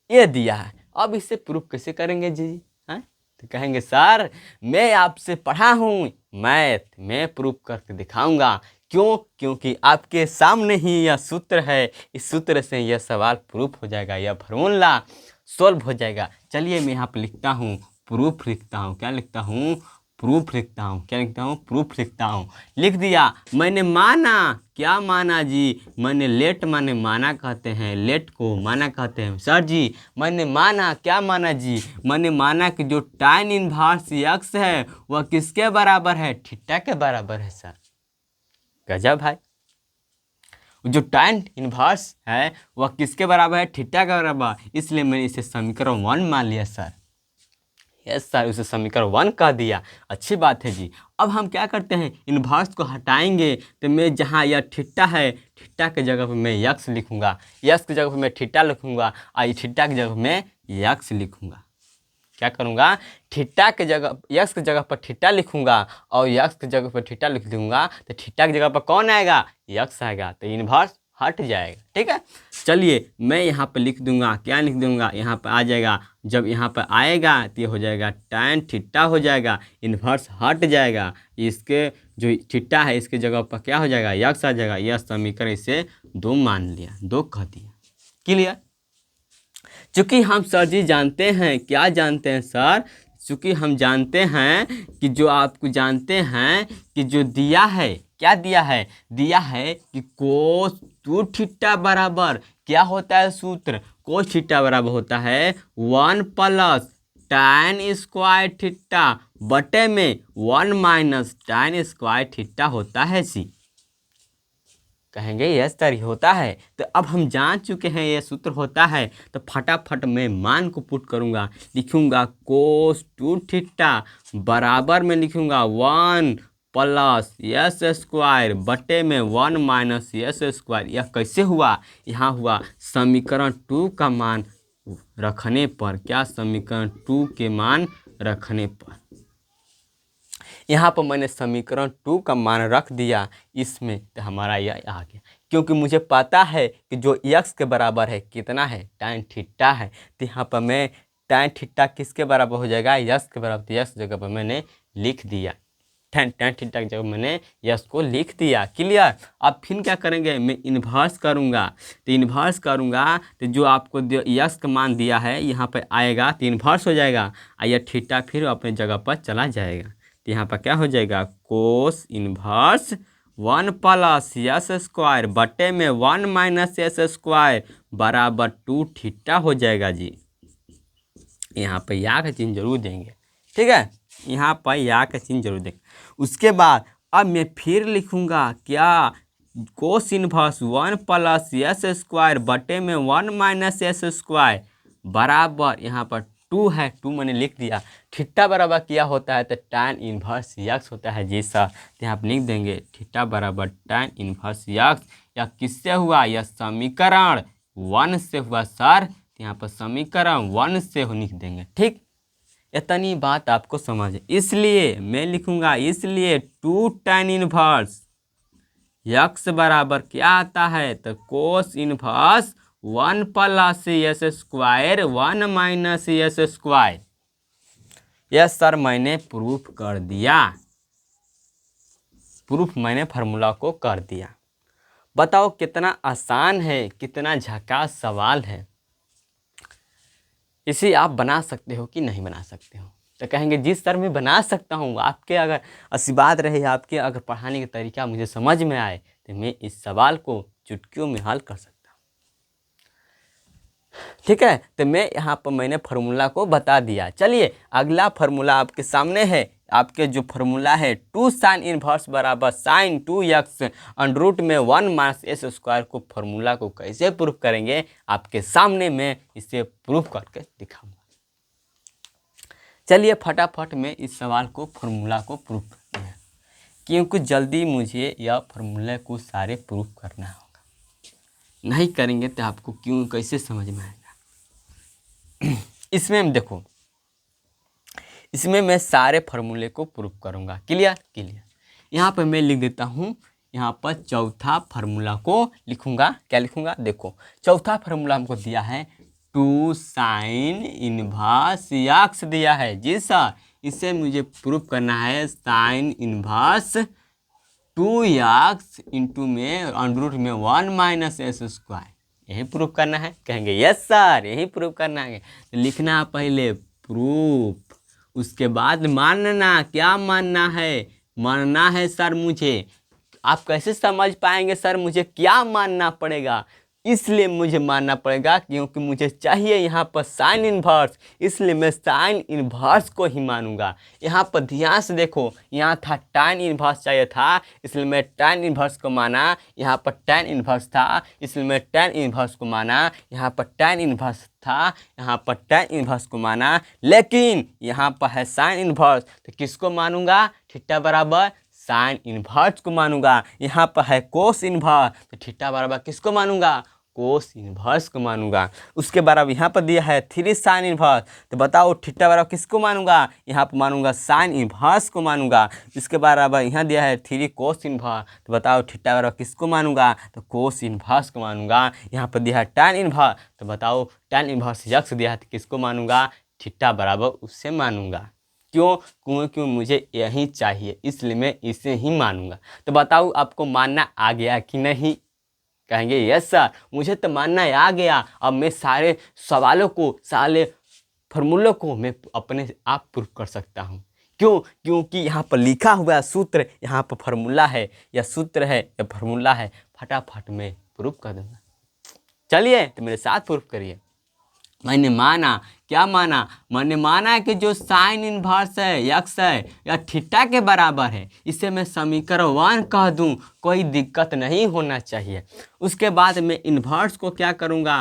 ये दिया है। अब इसे प्रूफ कैसे करेंगे जी, हैं? तो कहेंगे सर मैं आपसे पढ़ा हूँ मैथ, मैं प्रूफ करके दिखाऊंगा। क्यों? क्योंकि आपके सामने ही यह सूत्र है, इस सूत्र से यह सवाल प्रूफ हो जाएगा, यह फार्मूला सॉल्व हो जाएगा। चलिए, मैं यहाँ पर लिखता हूँ प्रूफ, लिखता हूँ, क्या लिखता हूँ, प्रूफ लिखता हूँ, क्या लिखता हूँ, प्रूफ लिखता हूँ। लिख दिया। मैंने माना, क्या माना जी, मैंने लेट माने माना कहते हैं, लेट को माना कहते हैं। सर जी मैंने माना, क्या माना जी, मैंने माना कि जो tan इनवर्स x है वह किसके बराबर है, थीटा के बराबर है। सर गजब भाई, जो tan इनवर्स है वह किसके बराबर है, थीटा के बराबर, इसलिए मैंने इसे समीकरण 1 मान लिया। सर यस सर, उसे समीकरण 1 कह दिया, अच्छी बात है जी। अब हम क्या करते हैं, इनवर्स को हटाएंगे, तो मैं जहाँ यह थीटा है, थीटा के जगह पर मैं यक्स लिखूंगा, यक्स की जगह पर मैं थीटा लिखूंगा, और थीटा की जगह मैं यक्स लिखूंगा। क्या करूँगा, थीटा के जगह यक्स की जगह पर थीटा लिखूंगा और यक्स की जगह पर थीटा लिख दूंगा, तो थीटा की जगह पर कौन आएगा, यक्स आएगा, तो इनवर्स हट जाएगा, ठीक है। चलिए, मैं यहाँ पर लिख दूंगा, क्या लिख दूंगा, यहाँ पर आ जाएगा, जब यहाँ पर आएगा तो ये हो जाएगा tan थीटा हो जाएगा, इनवर्स हट जाएगा, इसके जो थीटा है इसके जगह पर क्या हो जाएगा, यक्स आ जाएगा। यह समीकरण इसे 2 मान लिया, 2 कह दिया। क्लियर? चूँकि हम सर जी जानते हैं, क्या जानते हैं सर, चूँकि हम जानते हैं कि जो आपको जानते हैं कि जो दिया है, क्या दिया है, दिया है कि कोस 2 थीटा बराबर क्या होता है सूत्र, कोस थीटा बराबर होता है 1 प्लस tan स्क्वायर थीटा बटे में 1 माइनस tan स्क्वायर थीटा होता है सी। कहेंगे यस सर होता है, तो अब हम जान चुके हैं ये सूत्र होता है, तो फटाफट मैं मान को पुट करूंगा, लिखूंगा कोस 2 थीटा बराबर में लिखूंगा 1 प्लस एस स्क्वायर बटे में 1 माइनस एस स्क्वायर। यह कैसे हुआ, यहाँ हुआ समीकरण 2 का मान रखने पर, क्या समीकरण 2 के मान रखने पर, यहाँ पर मैंने समीकरण 2 का मान रख दिया इसमें, तो हमारा यह आ गया। क्योंकि मुझे पता है कि जो x के बराबर है कितना है, tan थीटा है, तो यहाँ पर मैं tan थीटा किसके बराबर हो जाएगा, यस के बराबर। तो यस जगह पर मैंने लिख दिया, tan थीटा की जगह मैंने यस को लिख दिया। क्लियर। अब फिर क्या करेंगे, मैं इन्वर्स करूँगा। तो इन्वर्स करूँगा तो जो आपको यस का मान दिया है यहाँ पर आएगा, तो इन्वर्स हो जाएगा। यह थीटा फिर अपने जगह पर चला जाएगा। तो यहाँ पर क्या हो जाएगा, कोस इन्वर्स 1 प्लस यस स्क्वायर बटे में 1 माइनस यस स्क्वायर बराबर 2 थीटा हो जाएगा जी। यहाँ पर या का चिन्ह जरूर देंगे, ठीक है, यहाँ पर या का चिन्ह जरूर देंगे। उसके बाद अब मैं फिर लिखूँगा क्या, कोस इन्वर्स 1 प्लस यस स्क्वायर बटे में 1 माइनस यस स्क्वायर बराबर यहाँ पर 2 है, 2 मैंने लिख दिया। थीटा बराबर क्या होता है, तो tan इन्वर्स यक्स होता है जी सर। तो यहाँ पर लिख देंगे थीटा बराबर tan इन्वर्स यक्स। या किससे हुआ, यह समीकरण 1 से हुआ सर। तो यहाँ पर समीकरण 1 से लिख देंगे, ठीक। इतनी बात आपको समझ, इसलिए मैं लिखूंगा, इसलिए 2 tan इन्वर्स यक्स बराबर क्या आता है, तो cos inverse 1 plus x square 1 minus x square. Yes sir मैंने प्रूफ कर दिया, प्रूफ मैंने फार्मूला को कर दिया। बताओ कितना आसान है, कितना झकास सवाल है। इसे आप बना सकते हो कि नहीं बना सकते हो। तो कहेंगे जी सर मैं बना सकता हूँ, आपके अगर आशीर्वाद रहे, आपके अगर पढ़ाने का तरीका मुझे समझ में आए तो मैं इस सवाल को चुटकियों में हल कर सकता हूँ, ठीक है। तो मैं यहाँ पर मैंने फार्मूला को बता दिया। चलिए अगला फार्मूला आपके सामने है। आपके जो फार्मूला है 2 साइन इन्वर्स बराबर साइन 2x अंडर रूट में 1 माइनस एस स्क्वायर को फार्मूला को कैसे प्रूफ करेंगे, आपके सामने मैं इसे प्रूफ करके दिखाऊंगा। चलिए फटाफट में इस सवाल को फार्मूला को प्रूफ करते हैं, क्योंकि जल्दी मुझे यह फार्मूले को सारे प्रूफ करना होगा। नहीं करेंगे तो आपको क्यों कैसे समझ में आएगा। इसमें देखो, इसमें मैं सारे फार्मूले को प्रूफ करूंगा। Clear clear. यहाँ पर मैं लिख देता हूँ, यहाँ पर चौथा फार्मूला को लिखूंगा। क्या लिखूंगा, देखो चौथा फार्मूला हमको दिया है 2 साइन इन्वर्स यक्स दिया है जी सर। इसे मुझे प्रूफ करना है साइन इन्वर्स 2x इंटू में अंडर रूट में 1 माइनस एस स्क्वायर, यही प्रूफ करना है। कहेंगे यस सर यही प्रूफ करना है। तो लिखना पहले प्रूफ, उसके बाद मानना। क्या मानना है, मानना है सर मुझे। आप कैसे समझ पाएंगे सर मुझे क्या मानना पड़ेगा, इसलिए मुझे मानना पड़ेगा क्योंकि मुझे चाहिए यहाँ पर साइन इन्वर्स, इसलिए मैं साइन इन्वर्स को ही मानूंगा। यहाँ पर ध्यान से देखो, यहाँ था tan इन्वर्स चाहिए था, इसलिए मैं tan इन्वर्स को माना। यहाँ पर tan इन्वर्स था, इसलिए मैं tan इन्वर्स को माना। यहाँ पर tan इन्वर्स था, यहाँ पर tan इन्वर्स को माना। लेकिन यहाँ पर है साइन इन्वर्स, तो किसको मानूंगा, थीटा बराबर साइन इन्वर्स को मानूंगा। यहाँ पर है कोस इन्वर्स, तो थीटा बराबर किसको मानूंगा, कोस इन्वर्स को मानूंगा। उसके बराबर यहाँ पर दिया है 3 साइन इन्वर्स, तो बताओ थीटा बराबर किसको मानूंगा, यहाँ पर मानूंगा साइन इन्वर्स को मानूंगा। इसके बराबर यहाँ दिया है 3 कोस इन्वर्स, तो बताओ थीटा बराबर किसको मानूंगा, तो कोस इन्वर्स को मानूंगा। यहाँ पर दिया है tan इन्वर्स, तो बताओ tan इन्वर्स यक्स दिया है तो किसको मानूंगा, थीटा बराबर उससे मानूंगा। क्यों, क्यों मुझे यही चाहिए, इसलिए मैं इसे ही मानूंगा। तो बताओ आपको मानना आ गया कि नहीं। कहेंगे यस सर मुझे तो मानना आ गया। अब मैं सारे सवालों को, सारे फार्मूलों को मैं अपने आप प्रूफ कर सकता हूँ। क्यों, क्योंकि यहाँ पर लिखा हुआ सूत्र, यहाँ पर फार्मूला है, या सूत्र है या फार्मूला है, फटाफट में प्रूफ कर दूंगा। चलिए तो मेरे साथ प्रूफ करिए। मैंने माना, क्या माना, मैंने माना कि जो साइन इन्वर्स है यक्स है या थीटा के बराबर है, इसे मैं समीकरण 1 कह दूं, कोई दिक्कत नहीं होना चाहिए। उसके बाद मैं इन्वर्स को क्या करूंगा,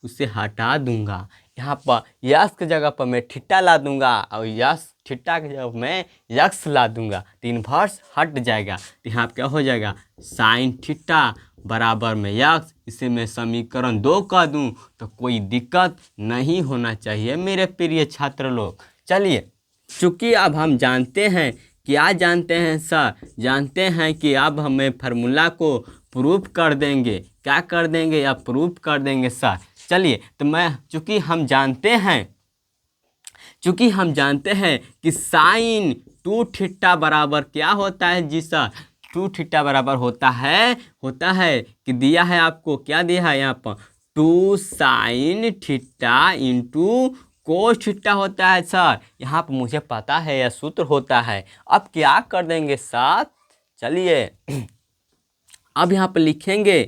उसे हटा दूंगा। यहाँ पर यक्स की जगह पर मैं थीटा ला दूंगा और यक्स थीटा की जगह मैं यक्स ला दूंगा, तो इन्वर्स हट जाएगा। तो यहाँ क्या हो जाएगा, साइन थीटा बराबर में यक्स, इसे मैं समीकरण 2 कह दूं तो कोई दिक्कत नहीं होना चाहिए मेरे प्रिय छात्र लोग। चलिए चूँकि अब हम जानते हैं, क्या जानते हैं सर, जानते हैं कि अब हमें फार्मूला को प्रूफ कर देंगे। क्या कर देंगे, या प्रूफ कर देंगे सर। चलिए तो मैं चूँकि हम जानते हैं चूंकि हम जानते हैं कि साइन 2 थीटा बराबर क्या होता है जी सर, 2 थीटा बराबर होता है कि दिया है आपको, क्या दिया है यहाँ पर 2 sine theta into cos theta होता है सर। यहाँ पर मुझे पता है यह सूत्र होता है। अब क्या कर देंगे साथ, चलिए अब यहाँ पर लिखेंगे,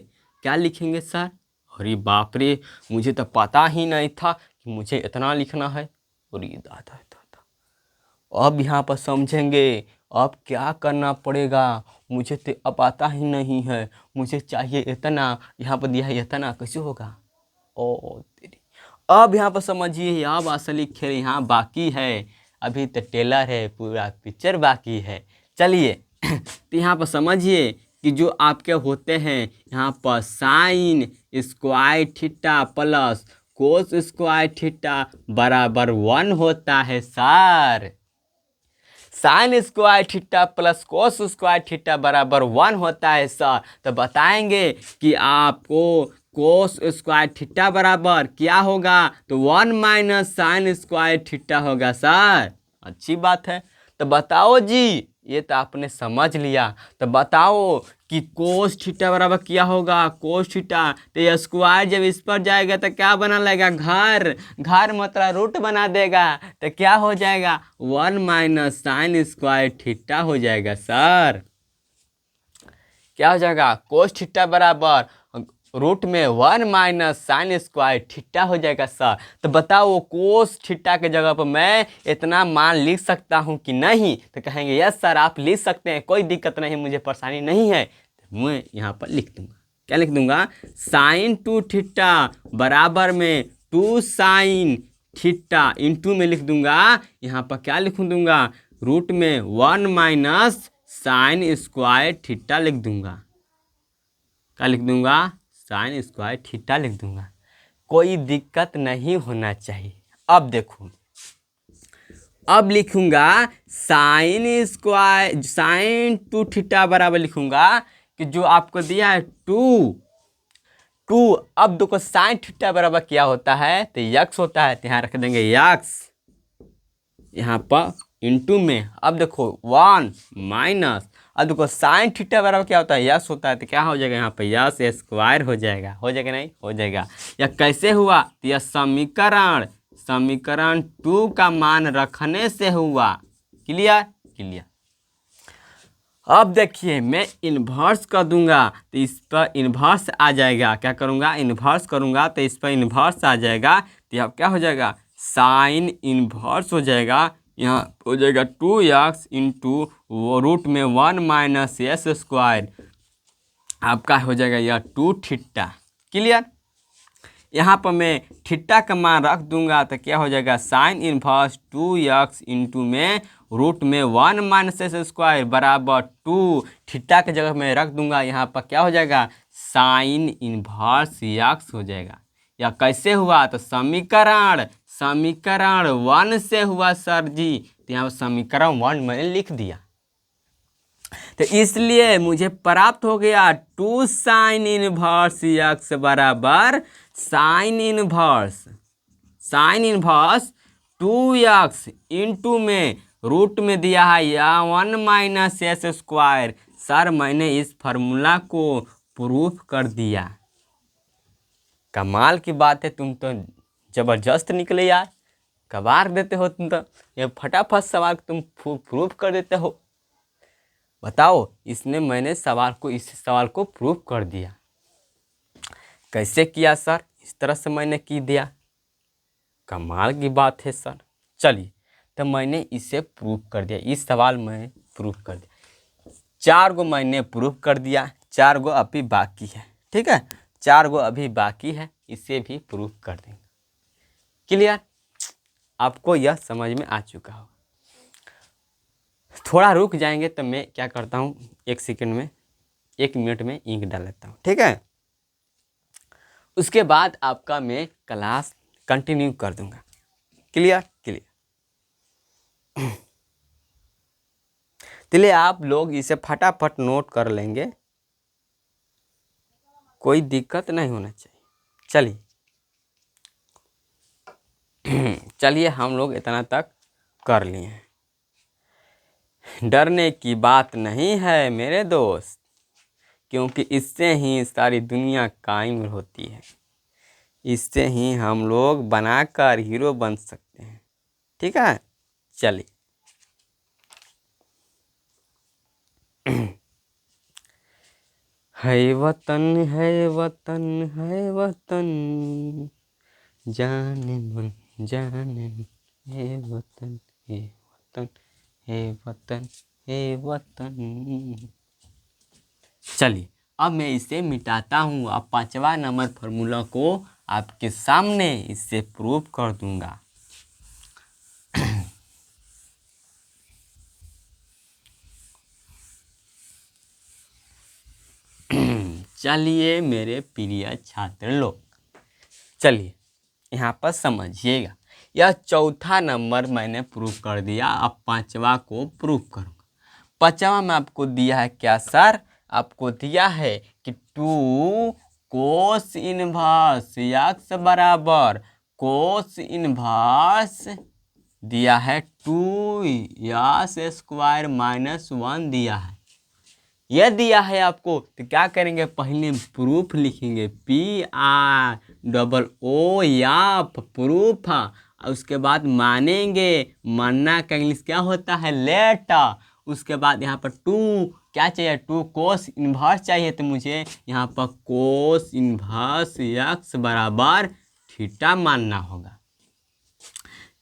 क्या लिखेंगे सर, अरे बाप रे मुझे तो पता ही नहीं था कि मुझे इतना लिखना है। अरे दादा दादा, अब यहाँ पर समझेंगे अब क्या करना पड़ेगा, मुझे तो अब आता ही नहीं है, मुझे चाहिए इतना, यहाँ पर दिया है इतना, कैसे होगा। ओ तेरी, अब यहाँ पर समझिए, अब असली खेल यहाँ बाकी है, अभी तो टेलर है, पूरा पिक्चर बाकी है। चलिए तो यहाँ पर समझिए कि जो आपके होते हैं यहाँ पर sine square theta plus cos square theta बराबर 1 होता है sir. Sine square theta plus cos square theta बराबर 1 होता है सर। तो बताएंगे कि आपको कोस स्क्वायर थीटा बराबर क्या होगा, तो 1 माइनस साइन स्क्वायर थीटा होगा सर। अच्छी बात है। तो बताओ जी, ये तो आपने समझ लिया, तो बताओ कि कोस थीटा बराबर क्या होगा, कोस थीटा, तो ये स्क्वायर जब इस पर जाएगा तो क्या बना लेगा, घर, घर मतलब रूट बना देगा, तो क्या हो जाएगा 1 माइनस साइन स्क्वायर थीटा हो जाएगा सर। क्या हो जाएगा, कोस थीटा बराबर रूट में 1 माइनस साइन स्क्वायर थीटा हो जाएगा सर। तो बताओ कोस थीटा के जगह पर मैं इतना मान लिख सकता हूँ कि नहीं, तो कहेंगे यस सर आप लिख सकते हैं, कोई दिक्कत नहीं, मुझे परेशानी नहीं है। तो मैं यहाँ पर लिख दूंगा, क्या लिख दूंगा, साइन 2 थीटा बराबर में 2 साइन थीटा इंटू में लिख दूंगा, यहाँ पर क्या लिख दूंगा, रूट में 1 माइनस साइन स्क्वायर थीटा लिख दूंगा, क्या लिख दूंगा, साइन स्क्वायर थीटा लिख दूंगा। कोई दिक्कत नहीं होना चाहिए। अब देखो, अब लिखूंगा साइन स्क्वायर, साइन 2 थीटा बराबर लिखूंगा कि जो आपको दिया है 2। अब देखो साइन थीटा बराबर क्या होता है, तो यक्स होता है, तो यहाँ रख देंगे यक्स यहाँ पर इंटू में। अब देखो 1 माइनस, अब देखो साइन थीटा बराबर क्या होता है, यस होता है, तो क्या हो जाएगा यहाँ पे यस स्क्वायर हो जाएगा, हो जाएगा नहीं, हो जाएगा। या कैसे हुआ, तो यह समीकरण 2 का मान रखने से हुआ। Clear clear. अब देखिए मैं इन्वर्स कर दूंगा तो इस पर इन्वर्स आ जाएगा, क्या करूंगा, इन्वर्स करूंगा तो इस पर इन्वर्स आ जाएगा, तो अब क्या हो जाएगा, साइन इन्वर्स हो जाएगा, यहाँ हो जाएगा 2x इंटू वो रूट में 1 माइनस एस स्क्वायर, आपका हो जाएगा यह 2 थीटा। क्लियर। यहाँ पर मैं थीटा का मान रख दूंगा तो क्या हो जाएगा, साइन इन्वर्स 2x इंटू में रूट में 1 माइनस एस स्क्वायर बराबर 2, थीटा के जगह में रख दूंगा, यहाँ पर क्या हो जाएगा, साइन इन्वर्स x हो जाएगा। या कैसे हुआ, तो समीकरण 1 से हुआ सर जी, तो यहाँ पर समीकरण 1 मैंने लिख दिया, तो इसलिए मुझे प्राप्त हो गया 2 साइन इन्वर्स x बराबर साइन इन्वर्स 2x इंटू में रूट में दिया है या 1 माइनस एस स्क्वायर। सर मैंने इस फार्मूला को प्रूफ कर दिया। कमाल की बात है, तुम तो जबरदस्त निकले यार, कबार देते हो तुम तो, ये फटाफट सवाल तुम प्रूफ कर देते हो। बताओ, इसने मैंने इस सवाल को प्रूफ कर दिया। कैसे किया सर, इस तरह से मैंने की दिया, कमाल की बात है सर। चलिए तो मैंने इसे प्रूफ कर दिया, इस सवाल में प्रूफ कर दिया, 4 गो मैंने प्रूफ कर दिया, 4 गो अभी बाकी है। ठीक है, 4 गो अभी बाकी है, इसे भी प्रूफ कर देंगे। क्लियर, आपको यह समझ में आ चुका होगा। थोड़ा रुक जाएंगे तो मैं क्या करता हूँ, 1 मिनट में इंक डाल लेता हूँ। ठीक है, उसके बाद आपका मैं क्लास कंटिन्यू कर दूंगा। Clear clear. चलिए आप लोग इसे फटाफट नोट कर लेंगे, कोई दिक्कत नहीं होना चाहिए। चलिए चलिए हम लोग इतना तक कर लिए हैं। डरने की बात नहीं है मेरे दोस्त, क्योंकि इससे ही सारी दुनिया कायम होती है। इससे ही हम लोग बनाकर हीरो बन सकते हैं। ठीक है, चलिए। है वतन है वतन है वतन, जाने मन जाने मन, हे वतन हे वतन हे वतन हे वतन। चलिए अब मैं इसे मिटाता हूँ। अब 5वां नंबर फार्मूला को आपके सामने इससे प्रूव कर दूंगा। चलिए मेरे प्रिय छात्र लोग, चलिए यहाँ पर समझिएगा। यह चौथा नंबर मैंने प्रूव कर दिया। अब 5वां को प्रूव करूँगा। 5वां में आपको दिया है क्या सर? आपको दिया है कि 2 कोस इनवर्स एक्स बराबर कोस इनवर्स दिया है 2 - 1 दिया है। यह दिया है आपको, तो क्या करेंगे? पहले प्रूफ लिखेंगे, PROO प्रूफ। उसके बाद मानेंगे, मानना का इंग्लिश क्या होता है? लेट। उसके बाद यहाँ पर 2 क्या चाहिए? 2 कोस इन्वर्स चाहिए, तो मुझे यहाँ पर कोस इन्वर्स एक्स बराबर थीटा मानना होगा।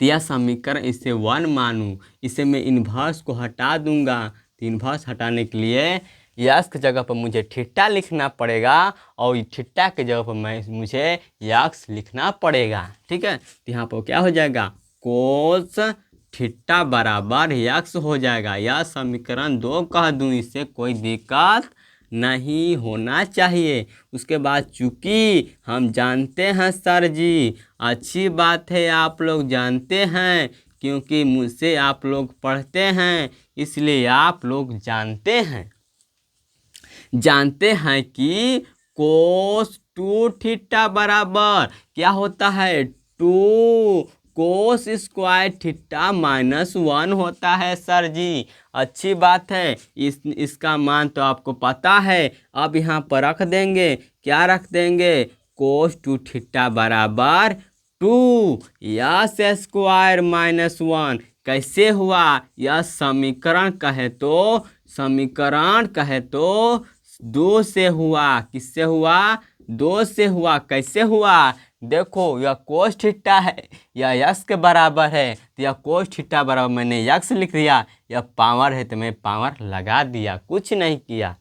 तो यह समीकरण, इसे 1 मानूं, इसे मैं इन्वर्स को हटा दूंगा। तो इन्वर्स हटाने के लिए यक्स की जगह पर मुझे थीटा लिखना पड़ेगा, और थीटा की जगह पर मुझे यक्स लिखना पड़ेगा। ठीक है, तो यहाँ पर क्या हो जाएगा? कोस थीटा बराबर यक्स हो जाएगा। यह समीकरण 2 कह दूं, इससे कोई दिक्कत नहीं होना चाहिए। उसके बाद चूंकि हम जानते हैं सर जी, अच्छी बात है आप लोग जानते हैं, क्योंकि मुझसे आप लोग पढ़ते हैं, इसलिए आप लोग जानते हैं कि कोस 2 थीटा बराबर क्या होता है? 2 कोस स्क्वायर थीटा -1 होता है सर जी। अच्छी बात है, इसका मान तो आपको पता है। अब यहाँ पर रख देंगे, क्या रख देंगे? कोस 2 थीटा बराबर 2 यस स्क्वायर -1। कैसे हुआ? यह समीकरण कहे तो 2 से हुआ। किससे हुआ? 2 से हुआ। कैसे हुआ? देखो, यह कोस थीटा है, यह यक्स के बराबर है, तो यह कोस थीटा बराबर मैंने यक्स लिख दिया। यह पावर है तो मैं पावर लगा दिया, कुछ नहीं किया।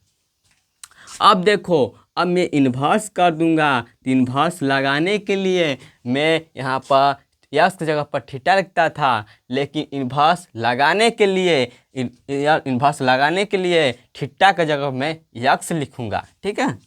अब देखो, अब मैं इन्वर्स कर दूंगा। तो इन्वर्स लगाने के लिए मैं यहाँ पर यक्स की जगह पर थीटा लिखता था, लेकिन इन्वर्स लगाने के लिए थीटा की जगह मैं यक्स लिखूंगा। ठीक है,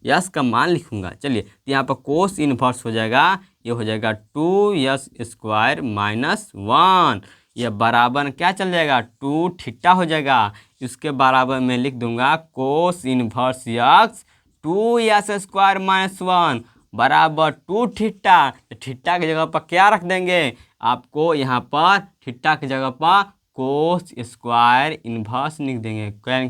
यस का मान लिखूंगा। चलिए, तो यहाँ पर कोस इन्वर्स हो जाएगा, ये हो जाएगा 2 स्क्वायर -1। यह बराबर क्या चल जाएगा? 2 थीटा हो जाएगा। इसके बराबर मैं लिख दूंगा कोस इन्वर्स यक्स 2 स्क्वायर -1 बराबर 2 थीटा। थीटा की जगह पर क्या रख देंगे? आपको यहाँ पर थीटा की जगह पर कोस स्क्वायर इन्वर्स लिख देंगे। क्या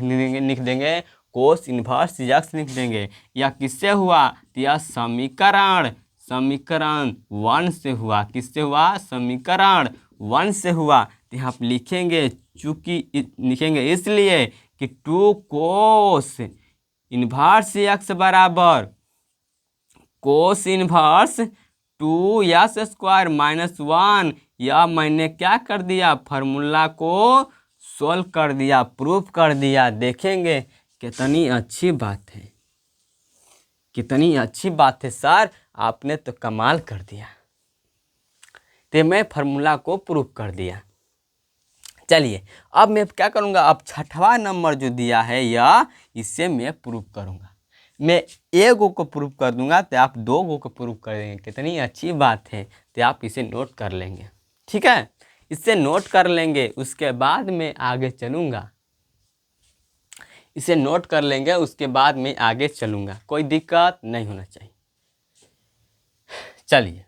लिख देंगे? कोस इन्वर्स यक्स लिख देंगे। यह किससे हुआ? तो यह समीकरण 1 से हुआ। किससे हुआ? समीकरण 1 से हुआ। तो यहाँ पर लिखेंगे, चूंकि लिखेंगे इसलिए कि 2 कोस इन्वर्स यक्स बराबर कोस इन्वर्स 2 स्क्वायर -1। यह मैंने क्या कर दिया? फार्मूला को सोल्व कर दिया, प्रूफ कर दिया। देखेंगे कितनी अच्छी बात है, कितनी अच्छी बात है सर, आपने तो कमाल कर दिया। तो मैं फार्मूला को प्रूफ कर दिया। चलिए अब मैं क्या करूँगा? अब 6वां नंबर जो दिया है यह, इससे मैं प्रूफ करूँगा। मैं 1 को प्रूफ कर दूंगा, तो आप 2 को प्रूफ कर देंगे। कितनी अच्छी बात है, तो आप इसे नोट कर लेंगे। ठीक है, इससे नोट कर लेंगे, उसके बाद मैं आगे चलूँगा। इसे नोट कर लेंगे, उसके बाद मैं आगे चलूँगा, कोई दिक्कत नहीं होना चाहिए। चलिए,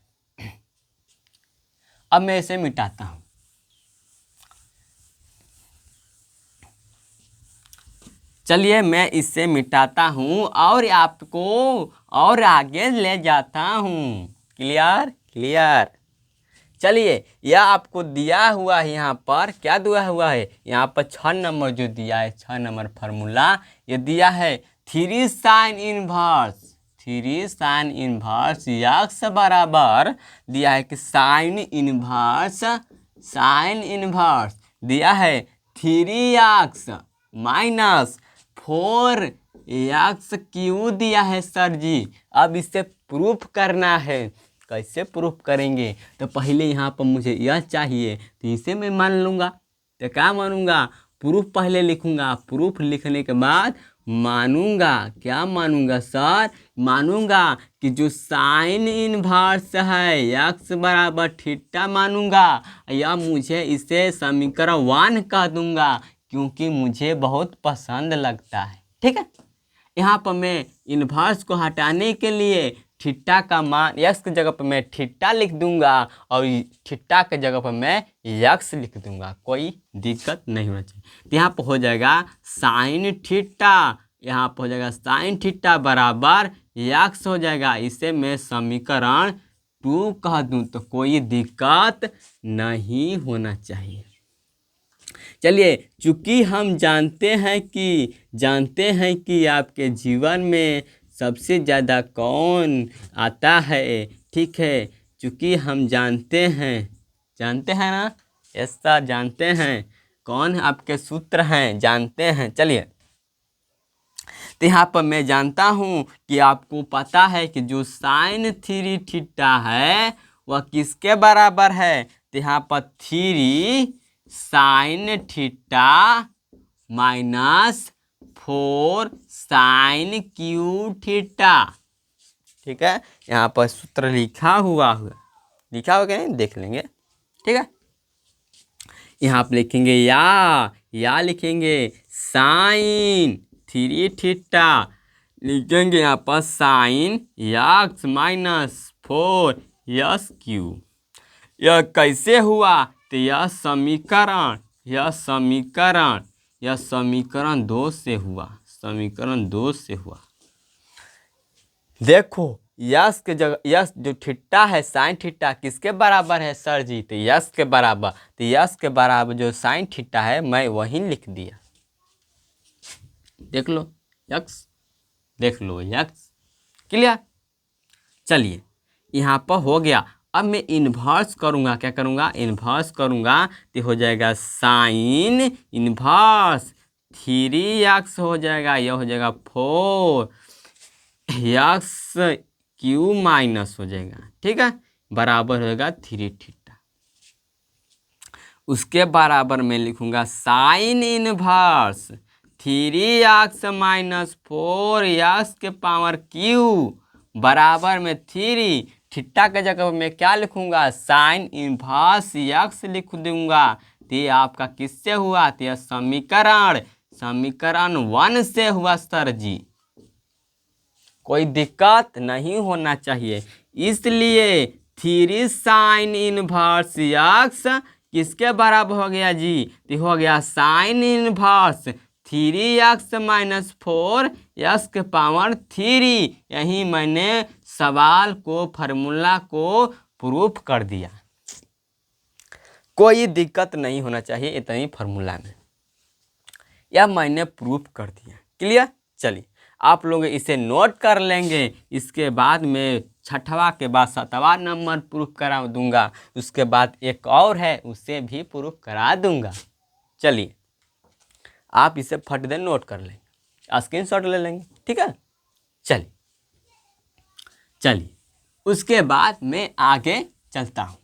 अब मैं इसे मिटाता हूँ। चलिए मैं इसे मिटाता हूँ और आपको और आगे ले जाता हूँ। Clear clear. चलिए यह आपको दिया हुआ है, यहाँ पर क्या दिया हुआ है, यहाँ पर 6 नंबर जो दिया है, 6 नंबर फार्मूला ये दिया है 3 sine inverse. 3 sine inverse x बराबर दिया है कि साइन इनवर्स दिया है 3x माइनस 4x क्यू दिया है सर जी। अब इसे प्रूफ करना है। कैसे प्रूफ करेंगे, तो पहले यहाँ पर मुझे यह चाहिए तो इसे मैं मान लूँगा। तो क्या मानूंगा, प्रूफ पहले लिखूंगा, प्रूफ लिखने के बाद मानूंगा। क्या मानूंगा सर, मानूंगा कि जो साइन इनवर्स है x बराबर थीटा मानूंगा, या मुझे इसे समीकरण 1 कह दूंगा क्योंकि मुझे बहुत पसंद लगता है। ठीक है, यहाँ पर मैं इनवर्स को हटाने के लिए थीटा का मान x की जगह पर मैं थीटा लिख दूंगा और थीटा के जगह पर मैं x लिख दूंगा, कोई दिक्कत नहीं होना चाहिए। तो यहाँ पर हो जाएगा साइन थीटा, यहाँ पर हो जाएगा साइन थीटा बराबर x हो जाएगा। इसे मैं समीकरण 2 कह दूं तो कोई दिक्कत नहीं होना चाहिए। चलिए, चूँकि हम जानते हैं कि आपके जीवन में सबसे ज़्यादा कौन आता है, ठीक है, चूँकि हम जानते हैं ना, ऐसा जानते हैं कौन आपके सूत्र हैं, जानते हैं। चलिए, तो यहाँ पर मैं जानता हूँ कि आपको पता है कि जो साइन 3 थीटा है वह किसके बराबर है। तो यहाँ पर 3 sine theta minus 4 sine cube theta. ठीक है, यहाँ पर सूत्र लिखा हुआ क्या नहीं, देख लेंगे। ठीक है, यहाँ पर लिखेंगे या लिखेंगे साइन 3 थीटा, लिखेंगे यहाँ पर साइन x माइनस 4 यस क्यू। यह कैसे हुआ, तो यह समीकरण 2 से हुआ, समीकरण 2 से हुआ। देखो यस के जगह, यस जो थीटा है साइन थीटा किसके बराबर है सर जी, तो यस के बराबर। तो यस के बराबर जो साइन थीटा है मैं वहीं लिख दिया। देख लो यक्स, देख लो यक्स। क्लियर। चलिए, यहाँ पर हो गया। अब मैं इन्वर्स करूँगा, क्या करूँगा, इन्वर्स करूँगा तो हो जाएगा साइन इन्वर्स 3x हो जाएगा, यह हो जाएगा 4x क्यू माइनस हो जाएगा। ठीक है, बराबर होगा 3 थीटा। उसके बराबर मैं लिखूँगा sign inverse 3x minus 4x के पावर क्यू बराबर में 3 थीटा के जगह मैं क्या लिखूंगा, साइन इन्वर्स x लिख दूंगा। तो आपका किससे हुआ, तो समीकरण 1 से हुआ सर जी। कोई दिक्कत नहीं होना चाहिए। इसलिए 3 साइन इन्वर्स x किसके बराबर हो गया जी, तो हो गया sign inverse 3x minus 4x के पावर 3। यही मैंने सवाल को, फार्मूला को प्रूफ कर दिया। कोई दिक्कत नहीं होना चाहिए इतनी फार्मूला में, यह मैंने प्रूफ कर दिया। क्लियर। चलिए, आप लोग इसे नोट कर लेंगे। इसके बाद में 6वां के बाद 7वां नंबर प्रूफ करा दूंगा। उसके बाद एक और है, उसे भी प्रूफ करा दूंगा। चलिए, आप इसे फट दे नोट कर लेंगे, स्क्रीनशॉट ले लेंगे। ठीक है, चलिए उसके बाद मैं आगे चलता हूँ।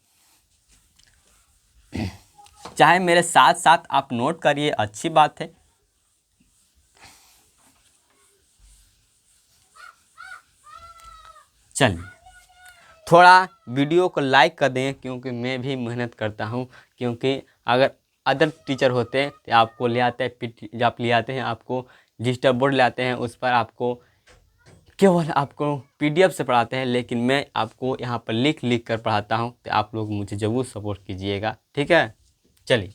चाहे मेरे साथ साथ आप नोट करिए, अच्छी बात है। चलिए, थोड़ा वीडियो को लाइक कर दें, क्योंकि मैं भी मेहनत करता हूँ। क्योंकि अगर अदर टीचर होते हैं तो आपको ले आते हैं, जब ले आते हैं आपको डिजिटल बोर्ड ले आते हैं, उस पर आपको केवल आपको पीडीएफ से पढ़ाते हैं, लेकिन मैं आपको यहाँ पर लिख लिख कर पढ़ाता हूँ, तो आप लोग मुझे ज़रूर सपोर्ट कीजिएगा, ठीक है। चलिए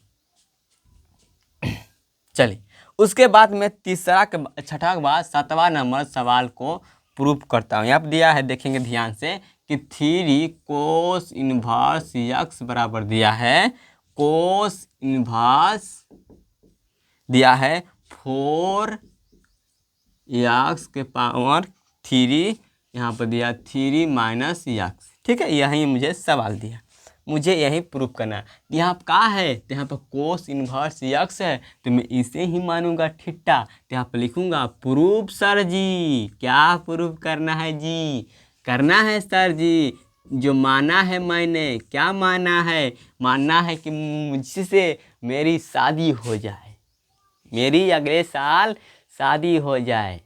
चलिए उसके बाद मैं तीसरा के छठा के बाद 7वां नंबर सवाल को प्रूफ करता हूँ। यहाँ पर दिया है, देखेंगे ध्यान से कि 3 कोस इनवर्स यक्स बराबर दिया है, कोस इनवर्स दिया है 4 यक्स के पावर 3, यहाँ पर दिया 3 माइनस यक्स, ठीक है। यही मुझे सवाल दिया, मुझे यही प्रूफ करना है। यहाँ पर कहाँ है, तो यहाँ पर कोस इनवर्स यक्स है, तो मैं इसे ही मानूंगा थीटा। तो यहाँ पर लिखूंगा प्रूफ सर जी। क्या प्रूफ करना है जी? करना है सर जी, जो माना है मैंने। क्या माना है? मानना है कि मुझसे मेरी शादी हो जाए, मेरी अगले साल शादी हो जाए,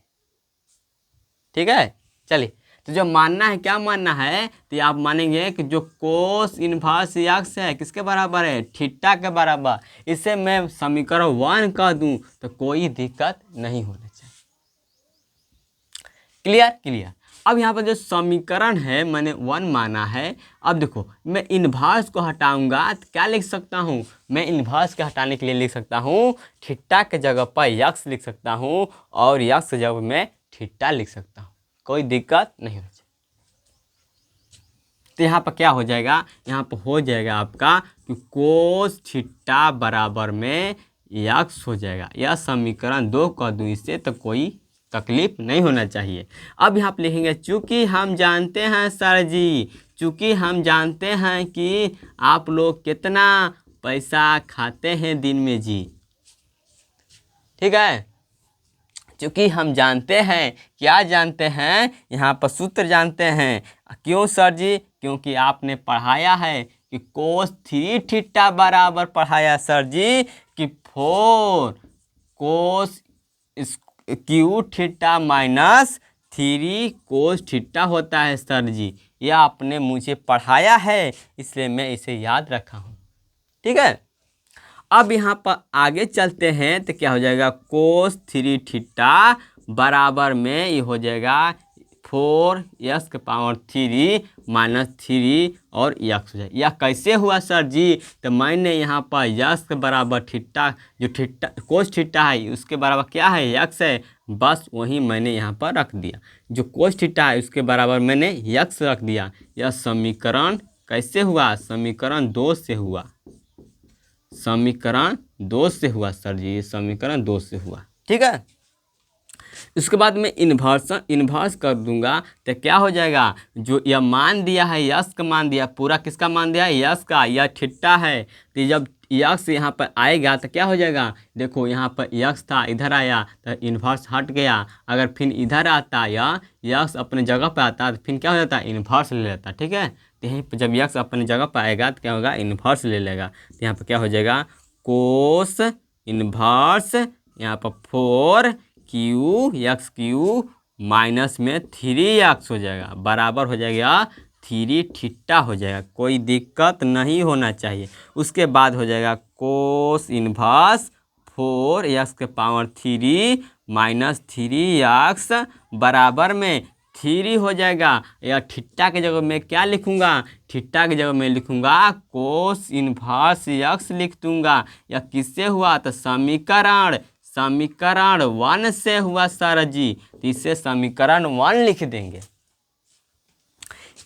ठीक है। चलिए, तो जो मानना है, क्या मानना है, तो आप मानेंगे कि जो कोस इनवर्स यक्स है किसके बराबर है? थीटा के बराबर। इसे मैं समीकरण 1 कह दूं तो कोई दिक्कत नहीं होना चाहिए। Clear clear. अब यहाँ पर जो समीकरण है मैंने 1 माना है। अब देखो, मैं इनवर्स को हटाऊंगा तो क्या लिख सकता हूँ? मैं इनवर्स के हटाने के लिए लिख सकता हूँ थीटा के जगह पर यक्स लिख सकता हूँ, और यक्स के जगह मैं थीटा लिख सकता हूँ, कोई दिक्कत नहीं हो जाए। तो यहाँ पर क्या हो जाएगा? यहाँ पर हो जाएगा आपका कि कोस थीटा बराबर में यक्स हो जाएगा। यह समीकरण 2 कर दूँ इससे तो कोई तकलीफ नहीं होना चाहिए। अब यहाँ पर लिखेंगे चूँकि हम जानते हैं सर जी, चूँकि हम जानते हैं कि आप लोग कितना पैसा खाते हैं दिन में जी, ठीक है। चूँकि हम जानते हैं, क्या जानते हैं? यहाँ पर सूत्र जानते हैं। क्यों सर जी? क्योंकि आपने पढ़ाया है कि कोस 3 थीटा बराबर पढ़ाया सर जी कि 4 cos cube theta minus 3 cos theta होता है सर जी। यह आपने मुझे पढ़ाया है, इसलिए मैं इसे याद रखा हूँ, ठीक है। अब यहाँ पर आगे चलते हैं तो क्या हो जाएगा? कोस 3 थीटा बराबर में ये हो जाएगा 4 यक्स के पावर 3 माइनस 3 और यक्स हो जाएगा। यह कैसे हुआ सर जी? तो मैंने यहाँ पर यक्स के बराबर थीटा, जो थीटा कोस थीटा है उसके बराबर क्या है? यक्स है, बस वही मैंने यहाँ पर रख दिया। जो कोस थीटा है उसके बराबर मैंने यक्स रख दिया। यह समीकरण कैसे हुआ? समीकरण 2 से हुआ, समीकरण 2 से हुआ सर जी, ये समीकरण 2 से हुआ, ठीक है। इसके बाद मैं इन्वर्स कर दूंगा तो क्या हो जाएगा? जो यह मान दिया है यक्स का मान दिया, पूरा किसका मान दिया है? यक्स का। यह थीटा है, तो जब यक्स यहाँ पर आएगा तो क्या हो जाएगा? देखो यहाँ पर यक्स था, इधर आया तो इन्वर्स हट गया। अगर फिर इधर आता या यक्स अपने जगह पर आता तो फिर क्या हो जाता? इन्वर्स ले लेता, ठीक है। तो यहीं पर जब यक्स अपने जगह पर आएगा तो क्या होगा? इन्वर्स ले लेगा। तो यहाँ पर क्या हो जाएगा? कोस इन्वर्स यहाँ पर 4 क्यू यक्स क्यू माइनस में 3 यक्स हो जाएगा, बराबर हो जाएगा 3 थीटा हो जाएगा, कोई दिक्कत नहीं होना चाहिए। उसके बाद हो जाएगा कोस इन्वर्स 4 यक्स के पावर 3 माइनस 3 यक्स बराबर में 3 हो जाएगा। या थीटा के जगह में क्या लिखूंगा? थीटा की जगह में लिखूंगा कोस इन्वर्स यक्स लिख दूंगा। यह किससे हुआ? तो समीकरण 1 से हुआ सर जी, तो इसे समीकरण 1 लिख देंगे।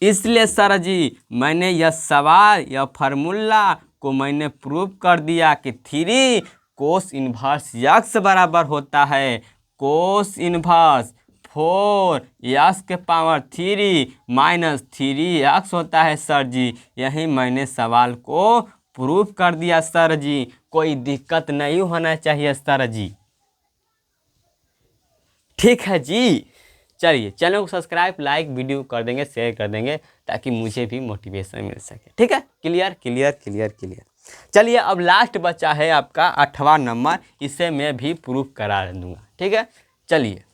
इसलिए सर जी मैंने यह सवाल, यह फार्मूला को मैंने प्रूव कर दिया कि 3 कोस इन्वर्स यक्स बराबर होता है कोस इन्वर्स 4 यक्स के पावर 3 माइनस 3 यक्स होता है सर जी। यही मैंने सवाल को प्रूफ कर दिया सर जी, कोई दिक्कत नहीं होना चाहिए सर जी, ठीक है जी। चलिए, चैनल को सब्सक्राइब, लाइक, वीडियो कर देंगे, शेयर कर देंगे ताकि मुझे भी मोटिवेशन मिल सके, ठीक है। Clear clear clear clear. चलिए, अब लास्ट बचा है आपका 8वां नंबर, इसे मैं भी प्रूफ करा दूंगा, ठीक है। चलिए,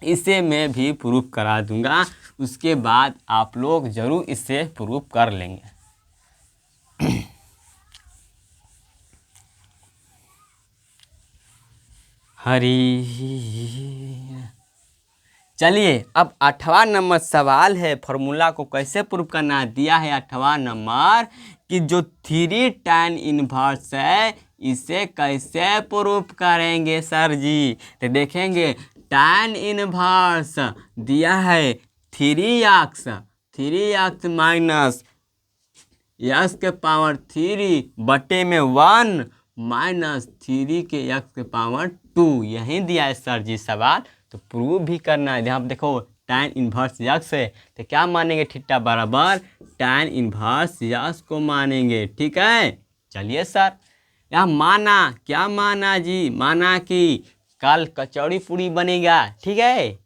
इसे मैं भी प्रूफ करा दूंगा, उसके बाद आप लोग ज़रूर इसे प्रूफ कर लेंगे। हरी चलिए अब 8वां नंबर सवाल है, फॉर्मूला को कैसे प्रूव करना दिया है 8वां नंबर कि जो 3 tan इनवर्स है इसे कैसे प्रूव करेंगे सर जी। तो देखेंगे tan इनवर्स दिया है 3x माइनस x के पावर 3 बटे में 1 माइनस 3 के x के पावर 2 यही दिया है सर जी सवाल। तो प्रूव भी करना है। यहाँ देखो tan इनवर्स x है तो क्या मानेंगे, थीटा बराबर tan इनवर्स x को मानेंगे। ठीक है, चलिए सर यहाँ माना, क्या माना जी, माना कि कल कचौड़ी पूड़ी बनेगा। ठीक है,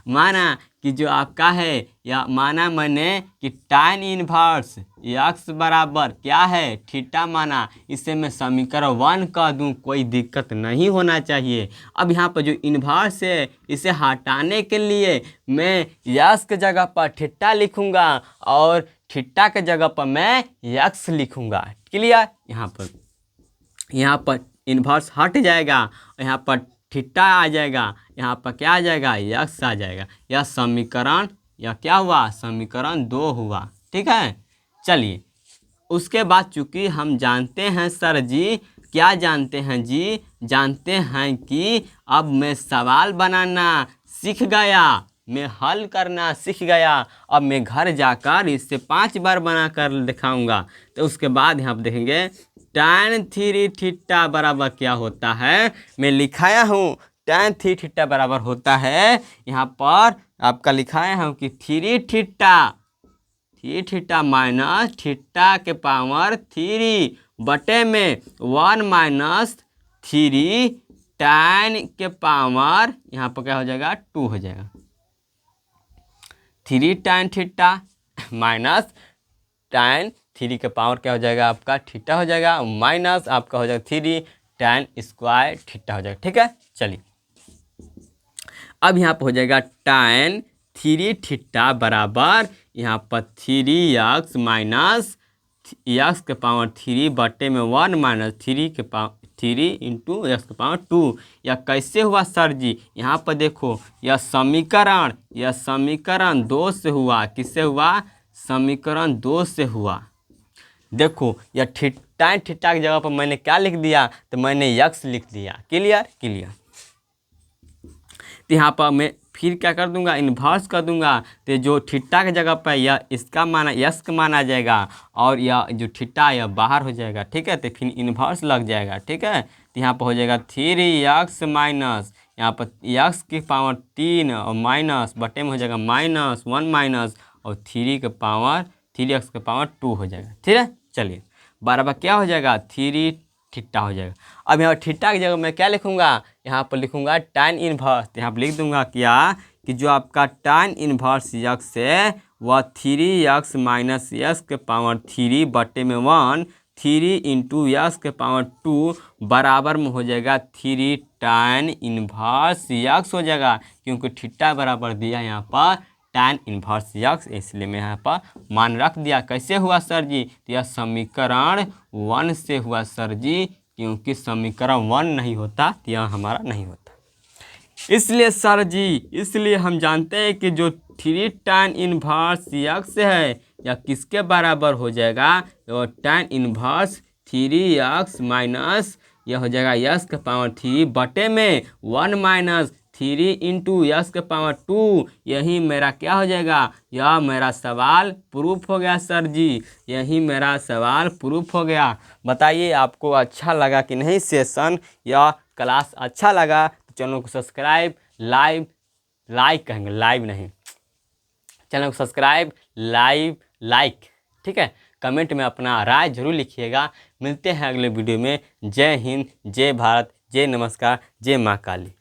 माना कि जो आपका है, या माना मैंने कि tan इनवर्स x बराबर क्या है, थीटा माना। इसे मैं समीकरण 1 कह दूं, कोई दिक्कत नहीं होना चाहिए। अब यहाँ पर जो इनवर्स है इसे हटाने के लिए मैं x के जगह पर थीटा लिखूंगा और थीटा के जगह पर मैं x लिखूंगा। क्लियर, यहाँ पर इनवर्स हट जाएगा, यहाँ पर थीटा आ जाएगा, यहाँ पर क्या आ जाएगा, x आ जाएगा। यह समीकरण, यह क्या हुआ, समीकरण 2 हुआ। ठीक है, चलिए उसके बाद चूंकि हम जानते हैं सर जी, क्या जानते हैं जी, जानते हैं कि अब मैं सवाल बनाना सीख गया, मैं हल करना सीख गया। अब मैं घर जाकर इससे 5 बार बना कर दिखाऊंगा। तो उसके बाद यहाँ पर देखेंगे tan 3 थीटा बराबर क्या होता है, मैं लिखाया हूँ tan 3 थीटा बराबर होता है, यहाँ पर आपका लिखाया हूँ कि 3 थीटा माइनस थीटा के पावर 3 बटे में 1 माइनस 3 tan के पावर यहाँ पर क्या हो जाएगा, 2 हो जाएगा। 3 tan थीटा माइनस tan 3 के पावर क्या हो जाएगा, आपका थीटा हो जाएगा, माइनस आपका हो जाएगा 3 tan स्क्वायर थीटा हो जाएगा। ठीक है, चलिए अब यहाँ पर हो जाएगा tan 3 थीटा बराबर यहाँ पर 3x माइनस x के पावर 3 बटे में 1 माइनस 3 के पावर 3 इंटू x के पावर 2। यह कैसे हुआ सर जी, यहाँ पर देखो यह समीकरण 2 से हुआ। किससे हुआ, समीकरण 2 से हुआ। देखो यह tan थीटा की जगह पर मैंने क्या लिख दिया, तो मैंने x लिख दिया। क्लियर। तो यहाँ पर मैं फिर क्या कर दूंगा, इन्वर्स कर दूंगा। तो जो थीटा की जगह पर यह इसका माना यस का माना जाएगा और यह जो थीटा यह बाहर हो जाएगा। ठीक है, तो फिर इन्वर्स लग जाएगा। ठीक है, तो यहाँ पर हो जाएगा 3x माइनस यहाँ पर x की पावर 3 और माइनस बटे में हो जाएगा माइनस 1 माइनस और 3x के पावर 2 हो जाएगा। ठीक है, चलिए बराबर क्या हो जाएगा, 3 थीटा हो जाएगा। अब यहाँ थीटा की जगह मैं क्या लिखूंगा, यहाँ पर लिखूंगा tan इनवर्स। यहाँ पर लिख दूंगा क्या कि जो आपका tan इनवर्स x है वह 3x माइनस x के पावर 3 बटे में 1 3 इंटू x के पावर 2 बराबर में हो जाएगा 3 tan इनवर्स x हो जाएगा, क्योंकि थीटा बराबर दिया यहाँ पर tan इनवर्स x, इसलिए मैं यहाँ पर मान रख दिया। कैसे हुआ सर जी, तो यह समीकरण 1 से हुआ सर जी, क्योंकि समीकरण 1 नहीं होता तो यह हमारा नहीं होता। इसलिए सर जी, इसलिए हम जानते हैं कि जो 3 tan इनवर्स x है यह किसके बराबर हो जाएगा, तो tan इनवर्स 3x माइनस यह हो जाएगा x के पावर 3 बटे में 1 माइनस 3 इंटू x के पावर 2। यही मेरा क्या हो जाएगा, यह मेरा सवाल प्रूफ हो गया सर जी, यही मेरा सवाल प्रूफ हो गया। बताइए आपको अच्छा लगा कि नहीं सेशन या क्लास अच्छा लगा तो चैनल को सब्सक्राइब लाइक कहेंगे, लाइव नहीं, चैनल को सब्सक्राइब लाइक। ठीक है, कमेंट में अपना राय जरूर लिखिएगा। मिलते हैं अगले वीडियो में। जय हिंद, जय भारत, जय नमस्कार, जय माँ काली।